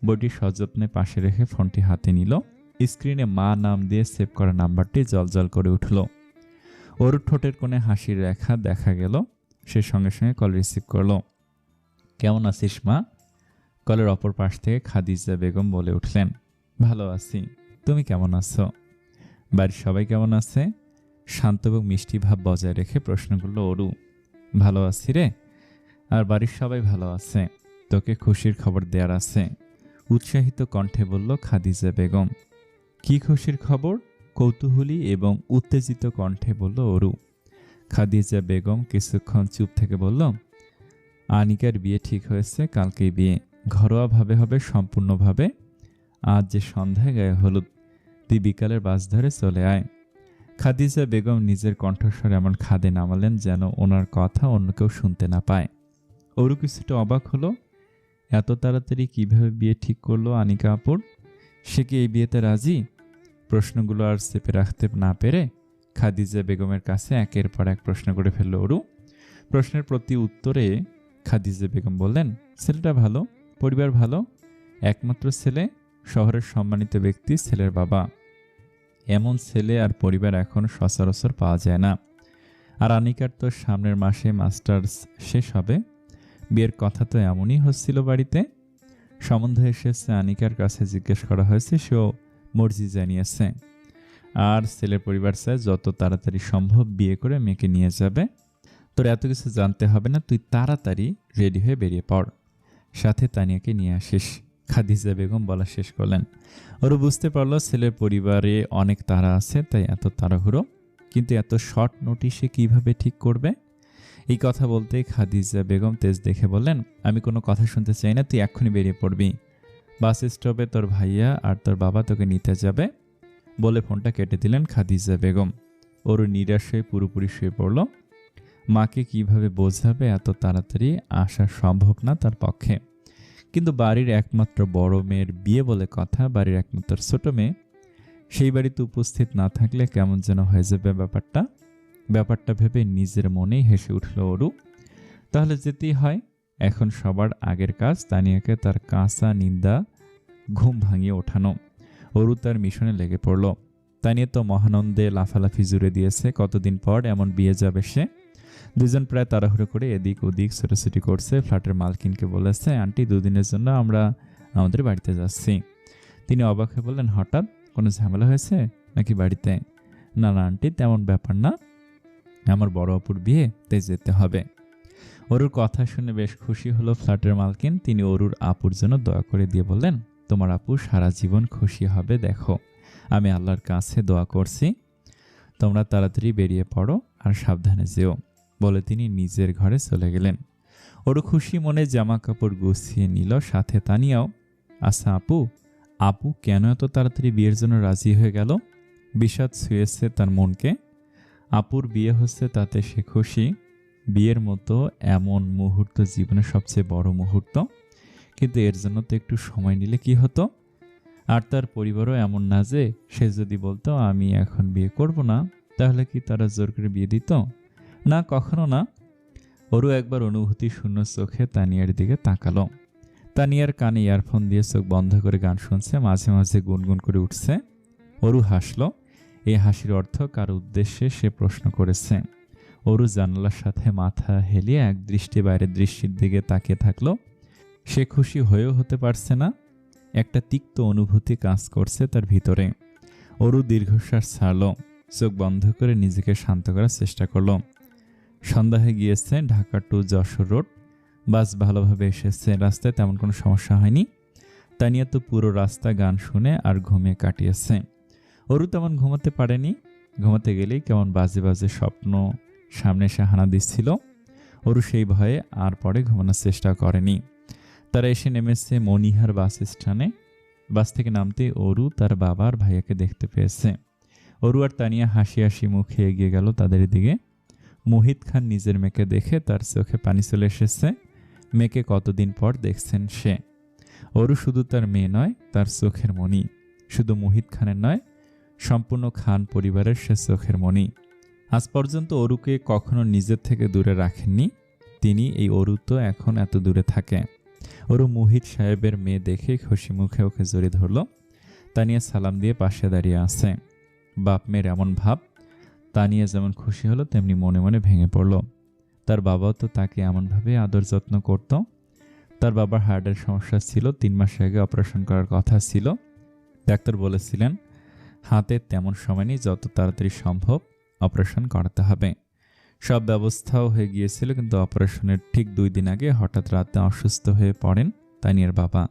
বইটি সযত্নে পাশে রেখে ফোনটি হাতে নিল। স্ক্রিনে মা নাম দিয়ে সেভ করা নাম্বারটি জ্বলজ্বল করে উঠল। অরুর ঠোঁটের কোণে হাসির রেখা দেখা গেল। সে সঙ্গে সঙ্গে কল রিসিভ করল। কেমন আছিস মা? কলের অপর পাশ থেকে খাদিজা বেগম বলে উঠলেন, ভালো আছি, তুমি কেমন আছো? বাড়ির সবাই কেমন আছে? শান্ত এবং মিষ্টি ভাব বজায় রেখে প্রশ্ন করল অরু। ভালো আছি রে, আর বাড়ির সবাই ভালো আছে। তোকে খুশির খবর দেওয়ার আছে, উৎসাহিত কণ্ঠে বলল খাদিজা বেগম। কি খুশির খবর? কৌতূহলী এবং উত্তেজিত কণ্ঠে বলল অরু। খাদিজা বেগম কিছুক্ষণ চুপ থেকে বলল, আনিকার বিয়ে ঠিক হয়েছে, কালকেই বিয়ে। ঘরোয়াভাবে হবে, সম্পূর্ণভাবে। আজ যে সন্ধ্যায় গায়ে হলুদ, তুই বিকালের বাস ধরে চলে আয়। খাদিজা বেগম নিজের কণ্ঠস্বর এমন খাদে নামালেন যেন ওনার কথা অন্য কেউ শুনতে না পায়। অরু কিছুটা অবাক হলো। এত তাড়াতাড়ি কিভাবে বিয়ে ঠিক করলো আনিকা আপুর? সে কি এই বিয়েতে রাজি? প্রশ্নগুলো আর চেপে রাখতে না পেরে খাদিজা বেগমের কাছে একের পর এক প্রশ্ন করে ফেলল অরু। প্রশ্নের প্রতি উত্তরে খাদিজা বেগম বললেন, ছেলেটা ভালো, পরিবার ভালো, একমাত্র ছেলে, শহরের সম্মানিত ব্যক্তি, ছেলের বাবা। এমন ছেলে আর পরিবার এখন সচরাচর পাওয়া যায় না। আর আনিকার তো সামনের মাসে মাস্টার্স শেষ হবে। বিয়ের কথা তো এমনই হচ্ছিল বাড়িতে। সম্বন্ধ এসেছে, আনিকার কাছে জিজ্ঞেস করা হয়েছে, সেও মর্জি জানিয়েছে। আর ছেলের পরিবার চায় যত তাড়াতাড়ি সম্ভব বিয়ে করে মেয়েকে নিয়ে যাবে। তোর এত কিছু জানতে হবে না, তুই তাড়াতাড়ি রেডি হয়ে বেরিয়ে পড়, সাথে তানিয়াকে নিয়ে আসিস। খাদিজা বেগম বলা শেষ করলেন। ওরা বুঝতে পারলো ছেলের পরিবারে অনেক তাড়া আছে, তাই এত তাড়াহুড়ো। কিন্তু এত শর্ট নোটিশে কিভাবে ঠিক করবে? এই কথা বলতেই খাদিজা বেগম তেজ দেখে বললেন, আমি কোনো কথা শুনতে চাই না, তুই এক্ষুনি বেরিয়ে পড়বি। বাস স্টপে তোর ভাইয়া আর তোর বাবা তোকে নিতে যাবে। বলে ফোনটা কেটে দিলেন খাদিজা বেগম। ওর নিরাশ হয়ে পুরোপুরি শুয়ে পড়ল। মাকে কিভাবে বোঝাবে এত তাড়াতাড়ি আসা সম্ভব না তার পক্ষে। কিন্তু বাড়ির একমাত্র বড় মেয়ের বিয়ে বলে কথা, বাড়ির একমাত্র ছোট মেয়ে, সেই বাড়িতে উপস্থিত না থাকলে কেমন যেন হয়ে যাবে ব্যাপারটা ভেবে নিজের মনেই হেসে উঠল অরু। তাহলে যেতেই হয়। এখন সবার আগের কাজ তানিয়াকে তার কাঁচা নিন্দা ঘুম ভাঙিয়ে ওঠানো। অরু তার মিশনে লেগে পড়ল। তানিয়া তো মহানন্দে লাফালাফি জুড়ে দিয়েছে। কতদিন পর এমন বিয়ে যাবে সে। দুজন প্রায় তাড়াহুড়ো করে এদিক ওদিক ছোটাছুটি করছে। ফ্ল্যাটের মালকিনকে বলেছে, আন্টি, দুদিনের জন্য আমরা আমাদের বাড়িতে যাচ্ছি। তিনি অবাক হয়ে বললেন, হঠাৎ কোনো ঝামেলা হয়েছে নাকি বাড়িতে? না না আন্টি, তেমন ব্যাপার না, আমার বড় অপুর বিয়ে, তাই যেতে হবে। অরুর কথা শুনে বেশ খুশি হলো ফ্ল্যাটের মালকিন। তিনি অরুর আপুর জন্য দোয়া করে দিয়ে বললেন, তোমার আপু সারা জীবন খুশি হবে, দেখো আমি আল্লাহর কাছে দোয়া করছি। তোমরা তাড়াতাড়ি বেরিয়ে পড়ো আর সাবধানে যেও। বলে তিনি নিজের ঘরে চলে গেলেন। অরু খুশি মনে জামা কাপড় গুছিয়ে নিল, সাথে তানিয়াও। আচ্ছা আপু কেন এত তাড়াতাড়ি বিয়ের জন্য রাজি হয়ে গেল? বিষাদ ছুঁয়েছে তার মনকে। আপুর বিয়ে হচ্ছে তাতে সে খুশি। বিয়ের মতো এমন মুহূর্ত জীবনের সবচেয়ে বড় মুহূর্ত, কিন্তু এর জন্য তো একটু সময় নিলে কি হতো? আর তার পরিবারও এমন না যে সে যদি বলতো আমি এখন বিয়ে করব না, তাহলে কি তারা জোর করে বিয়ে দিত? না, কখনো না। অরু একবার অনুভূতি শূন্য চোখে তানিয়ার দিকে তাকালো। তানিয়ার কানে ইয়ারফোন দিয়ে চোখ বন্ধ করে গান শুনছে, মাঝে মাঝে গুনগুন করে উঠছে। অরু হাসলো। এই হাসির অর্থ কার উদ্দেশ্যে সে প্রশ্ন করেছে। অরু জানালার সাথে মাথা হেলিয়ে এক দৃষ্টি বাইরের দৃশ্যের দিকে তাকিয়ে থাকলো। সে খুশি হয়েও হতে পারছে না। একটা তিক্ত অনুভূতি কাজ করছে তার ভিতরে। অরু দীর্ঘশ্বাস ছাড়ল, চোখ বন্ধ করে নিজেকে শান্ত করার চেষ্টা করলো। সন্ধ্যা হয়ে গিয়েছে। Dhaka to Jessore road bus ভালোভাবে এসেছে। রাস্তায় তেমন কোনো সমস্যা হয়নি। তানিয়া তো পুরো রাস্তা গান শুনে আর ঘুমিয়ে কাটিয়েছে। অরু তেমন ঘুমাতে পারেনি। ঘুমাতে গেলেই কেমন বাজে বাজে স্বপ্ন সামনে এসে হানা দিচ্ছিল। অরু সেই ভয়ে আর পরে ঘুমানোর চেষ্টা করেনি। তারা এসে নেমেছে মনিহার বাস স্ট্যান্ডে। বাস থেকে নামতে অরু তার বাবা আর ভাইয়াকে দেখতে পেয়েছে। অরু আর তানিয়া হাসি হাসি মুখে এগিয়ে গেল তাদের দিকে। মোহিত খান নিজের মেয়েকে দেখে তার চোখে পানি চলে এসেছে। মেয়েকে কতদিন পর দেখছেন সে। অরু শুধু তার মেয়ে নয়, তার চোখের মণি। শুধু মুহিত খানের নয়, সম্পূর্ণ খান পরিবারের সে চোখের মণি। আজ পর্যন্ত অরুকে কখনো নিজের থেকে দূরে রাখেননি তিনি। এই অরু তো এখন এত দূরে থাকে। অরু মুহিত সাহেবের মেয়ে দেখে খুশি মুখে ওকে জড়িয়ে ধরল। তানিয়া সালাম দিয়ে পাশে দাঁড়িয়ে আছে। বাপ মেয়ের এমন ভাব। তানিয়া যেমন খুশি হলো তেমনি মনে মনে ভেঙে পড়ল। তার বাবাও তো তাকে এমনভাবে আদর যত্ন করত। তার বাবার হার্টের সমস্যা ছিল, 3 মাস আগে অপারেশন করার কথা ছিল। ডাক্তার বলেছিলেন হাতে তেমন সময় নেই, যত তাড়াতাড়ি সম্ভব অপারেশন করাতে হবে। সব ব্যবস্থাও হয়ে গিয়েছিল, কিন্তু অপারেশনের ঠিক 2 দিন আগে হঠাৎ রাতে অসুস্থ হয়ে পড়েন তানিয়ার বাবা।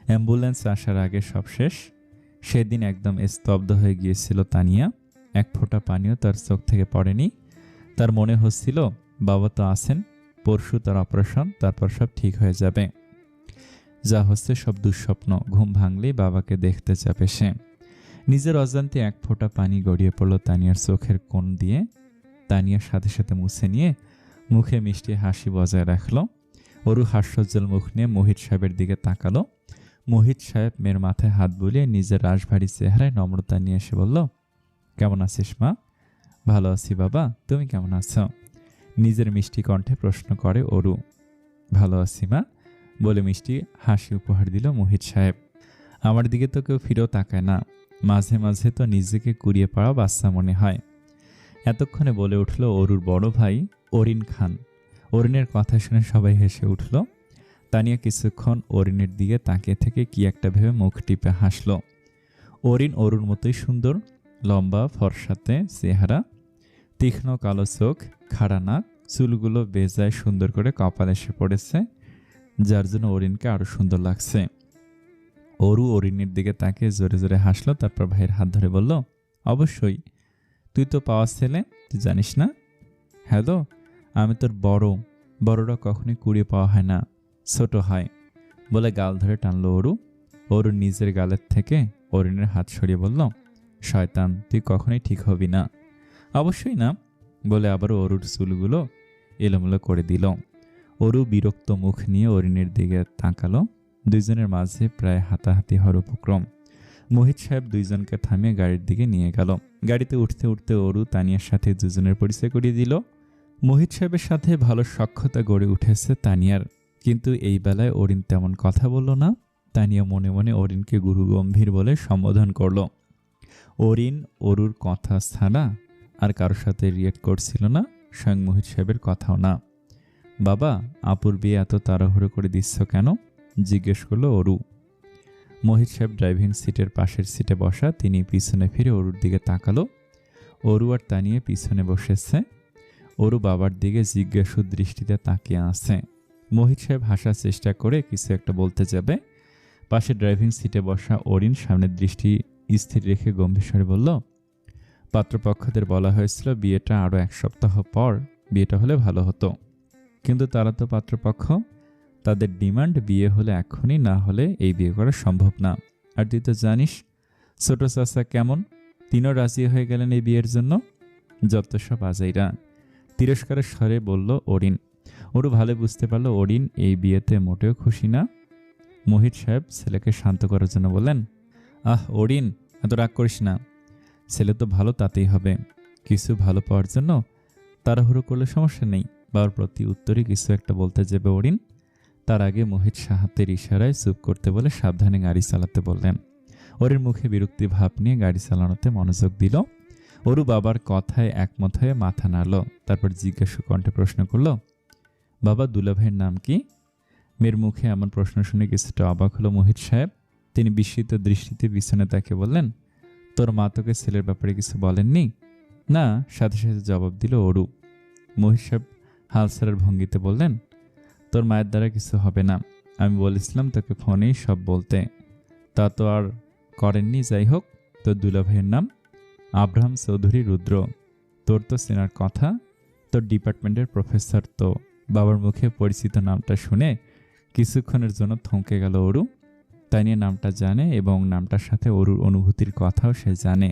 অ্যাম্বুলেন্স আসার আগে সব শেষ। সেদিন একদম স্তব্ধ হয়ে গিয়েছিল তানিয়া। এক ফোঁটা পানিও তার চোখ থেকে পড়েনি। তার মনে হচ্ছিল বাবা তো আছেন, পরশু তার অপারেশন, তারপর সব ঠিক হয়ে যাবে। যা হচ্ছে সব দুঃস্বপ্ন। ঘুম ভাঙলেই বাবাকে দেখতে যাবে সে। নিজের অজান্তে এক ফোঁটা পানি গড়িয়ে পড়ল তানিয়ার চোখের কোণ দিয়ে। তানিয়ার সাথে সাথে মুছে নিয়ে মুখে মিষ্টি হাসি বজায় রাখল। অরু হাস্যোজ্জ্বল মুখ নিয়ে মোহিত সাহেবের দিকে তাকালো। মোহিত সাহেব মেয়ের মাথায় হাত বুলিয়ে নিজের রাশভারী চেহারায় নম্রতা নিয়ে এসে বলল, কেমন আছিস মা? ভালো আছি বাবা, তুমি কেমন আছো? নিজের মিষ্টি কণ্ঠে প্রশ্ন করে অরু। ভালো আছি মা বলে মিষ্টি হাসি উপহার দিল মোহিত সাহেব। আমার দিকে তো কেউ ফিরেও তাকায় না, মাঝে মাঝে তো নিজেকে কুড়িয়ে পাওয়া বাচ্চা মনে হয়। এতক্ষণে বলে উঠল অরুর বড় ভাই অরিন খান। অরিনের কথা শুনে সবাই হেসে উঠল। তানিয়া কিছুক্ষণ অরিনের দিকে তাকিয়ে থেকে কি একটা ভেবে মুখ টিপে হাসল। অরিন অরুর মতোই সুন্দর, লম্বা ফর্সাতে চেহারা, তীক্ষ্ণ কালো চোখ, খাড়া নাক, চুলগুলো বেজায় সুন্দর করে কপালে এসে পড়েছে, যার জন্য অরিনকে আরো সুন্দর লাগছে। অরু অরিনের দিকে তাকিয়ে জোরে জোরে হাসলো, তারপর ভাইয়ের হাত ধরে বলল, অবশ্যই, তুই তো পাওয়া ছেলে, তুই জানিস না? হ্যালো, আমি তোর বড়রা কখনোই কুড়িয়ে পাওয়া হয় না, ছোট হয় বলে গাল ধরে টানলো অরু। অরু নিজের গালের থেকে অরিনের হাত সরিয়ে বলল, শয়তান, তুই কখনোই ঠিক হবি না। অবশ্যই না বলে আবারও অরুর চুলগুলো এলোমেলো করে দিল। অরু বিরক্ত মুখ নিয়ে অরিনের দিকে তাকালো। দুইজনের মাঝে প্রায় হাতাহাতি হওয়ার উপক্রম। মোহিত সাহেব দুইজনকে থামিয়ে গাড়ির দিকে নিয়ে গেল। গাড়িতে উঠতে উঠতে অরু তানিয়ার সাথে দুজনের পরিচয় করিয়ে দিল। মোহিত সাহেবের সাথে ভালো সখ্যতা গড়ে উঠেছে তানিয়ার, কিন্তু এই বেলায় অরিন তেমন কথা বলল না। তানিয়া মনে মনে অরিনকে গুরু গম্ভীর বলে সম্বোধন করল। অরিন অরুর কথা ছাড়া আর কারোর সাথে রিয়েক্ট করছিল না, স্বয়ং মোহিত সাহেবের কথাও না। বাবা, আপুর বিয়ে এত তাড়াহুড়ো করে দিচ্ছ কেন? জিজ্ঞেস করলো অরু। মোহিত সাহেব ড্রাইভিং সিটের পাশের সিটে বসা, তিনি পিছনে ফিরে অরুর দিকে তাকালো। অরু আর তানিয়া পিছনে বসেছে। অরু বাবার দিকে জিজ্ঞাসু দৃষ্টিতে তাকিয়ে আছে। মোহিত সাহেব হাসার চেষ্টা করে কিছু একটা বলতে যাবে, পাশে ড্রাইভিং সিটে বসা অরিন সামনের দৃষ্টি স্থির রেখে গম্ভীর স্বরে বলল, পাত্রপক্ষদের বলা হয়েছিল বিয়েটা আরও 1 সপ্তাহ পর বিয়েটা হলে ভালো হতো, কিন্তু তারা তো পাত্রপক্ষ, তাদের ডিমান্ড বিয়ে হলে এখনই, না হলে এই বিয়ে করা সম্ভব না। আর তুই তো জানিস ছোট চাচা কেমন, তিনিও রাজি হয়ে গেলেন এই বিয়ের জন্য। যত সব আজাইরা, তিরস্কারের স্বরে বলল অরিন। ওরও ভালো বুঝতে পারল অরিন এই বিয়েতে মোটেও খুশি না। মোহিত সাহেব ছেলেকে শান্ত করার জন্য বললেন, অরিন, এত রাগ করিস না, ছেলে তো ভালো, তাতেই হবে। কিছু ভালো পাওয়ার জন্য তাড়াহুড়ো করলে সমস্যা নেই। বাবার প্রতি উত্তরে কিছু একটা বলতে যাবে অরিন, তার আগে মোহিত হাতের ইশারায় চুপ করতে বলে সাবধানে গাড়ি চালাতে বললেন। অরিন মুখে বিরক্তি ভাব নিয়ে গাড়ি চালানোতে মনোযোগ দিল। অরু বাবার কথায় একমত হয়ে মাথা নাড়ল, তারপর জিজ্ঞাসু কণ্ঠে প্রশ্ন করল, বাবা, দুলাভাইয়ের নাম কি? মেয়ের মুখে এমন প্রশ্ন শুনে কিছুটা অবাক হলো মোহিত সাহেব। তিনি বিস্মিত দৃষ্টিতে পিছনে তাকে বললেন, তোর মা তোকে ছেলের ব্যাপারে কিছু বলেননি? না, সাথে সাথে জবাব দিল অরু। মোহিত সাহেব হালসারের ভঙ্গিতে বললেন, তোর মায়ের দ্বারা কিছু হবে না, আমি বলেছিলাম তোকে ফোনেই সব বলতে, তা তো আর করেননি। যাই হোক, তোর দুলাভাইয়ের নাম আব্রাহাম চৌধুরী রুদ্র, তোর তো চেনার কথা, তোর ডিপার্টমেন্টের প্রফেসর তো। বাবার মুখে পরিচিত নামটা শুনে কিছুক্ষণের জন্য থমকে গেল অরু। তাই নিয়ে নামটা জানে এবং নামটার সাথে অরুর অনুভূতির কথাও সে জানে।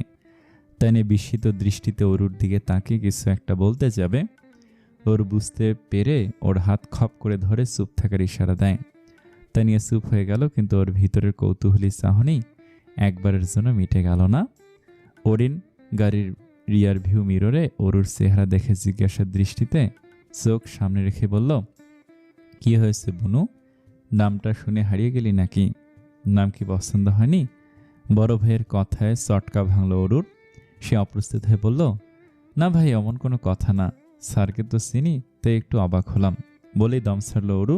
তাই নিয়ে বিস্মিত দৃষ্টিতে অরুর দিকে তাকিয়ে কিছু একটা বলতে যাবে, ওর বুঝতে পেরে ওর হাত খপ করে ধরে চুপ থাকার ইশারা দেয়। তাই নিয়ে চুপ হয়ে গেল, কিন্তু ওর ভিতরের কৌতূহলী চাহনি একবারের জন্য মিটে গেল না। অরিন গাড়ির রিয়ার ভিউ মিররে অরুর চেহারা দেখে জিজ্ঞাসার দৃষ্টিতে চোখ সামনে রেখে বলল, কি হয়েছে বুনু? নামটা শুনে হারিয়ে গেলি নাকি? নাম কি পছন্দ হয়নি? বড় ভাইয়ের কথায় চটকা ভাঙল অরুর। সে অপ্রস্তুত হয়ে বলল, না ভাই, এমন কোনো কথা না, স্যারকে তো চিনি, তাই একটু অবাক হলাম, বলেই দম ছাড়ল অরু।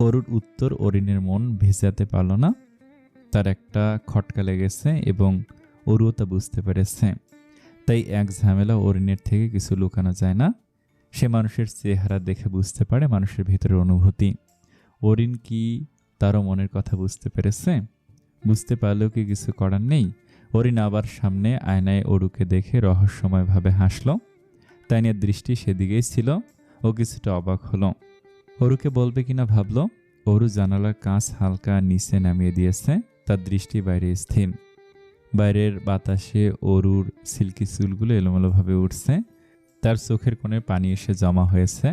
অরুর উত্তর অরিনের মন ভেজাতে পারল না। তার একটা খটকা লেগেছে এবং অরুও তা বুঝতে পেরেছে। তাই এক ঝামেলা অরিনের থেকে কিছু লুকানো যায় না। সে মানুষের চেহারা দেখে বুঝতে পারে মানুষের ভিতরের অনুভূতি। অরিন কি তারও মনের কথা বুঝতে পেরেছে? বুঝতে পারলেও কি কিছু করার নেই? অরিন আবার সামনে আয়নায় অরুকে দেখে রহস্যময়ভাবে হাসল। তাইনের দৃষ্টি সেদিকেই ছিল। ও কিছুটা অবাক হলো। অরুকে বলবে কিনা ভাবল। অরু জানালার কাঁচ হালকা নিচে নামিয়ে দিয়েছে, তার দৃষ্টি বাইরে স্থির। বাইরের বাতাসে অরুর সিল্কি চুলগুলো এলোমেলোভাবে উঠছে। তার চোখের কোণে পানি এসে জমা হয়েছে।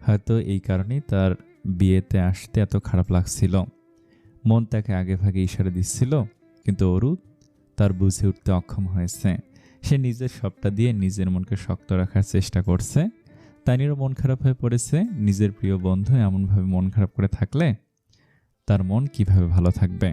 হয়তো এই কারণেই তার বিয়েতে আসতে এত খারাপ লাগছিল। মন তাকে আগে ভাগে ইশারা দিচ্ছিল, কিন্তু অরু তার বুঝে উঠতে অক্ষম হয়েছে। সে নিজের সবটা দিয়ে নিজের মনকে শক্ত রাখার চেষ্টা করছে। তানিরও মন খারাপ হয়ে পড়েছে। নিজের প্রিয় বন্ধু এমনভাবে মন খারাপ করে থাকলে তার মন কিভাবে ভালো থাকবে?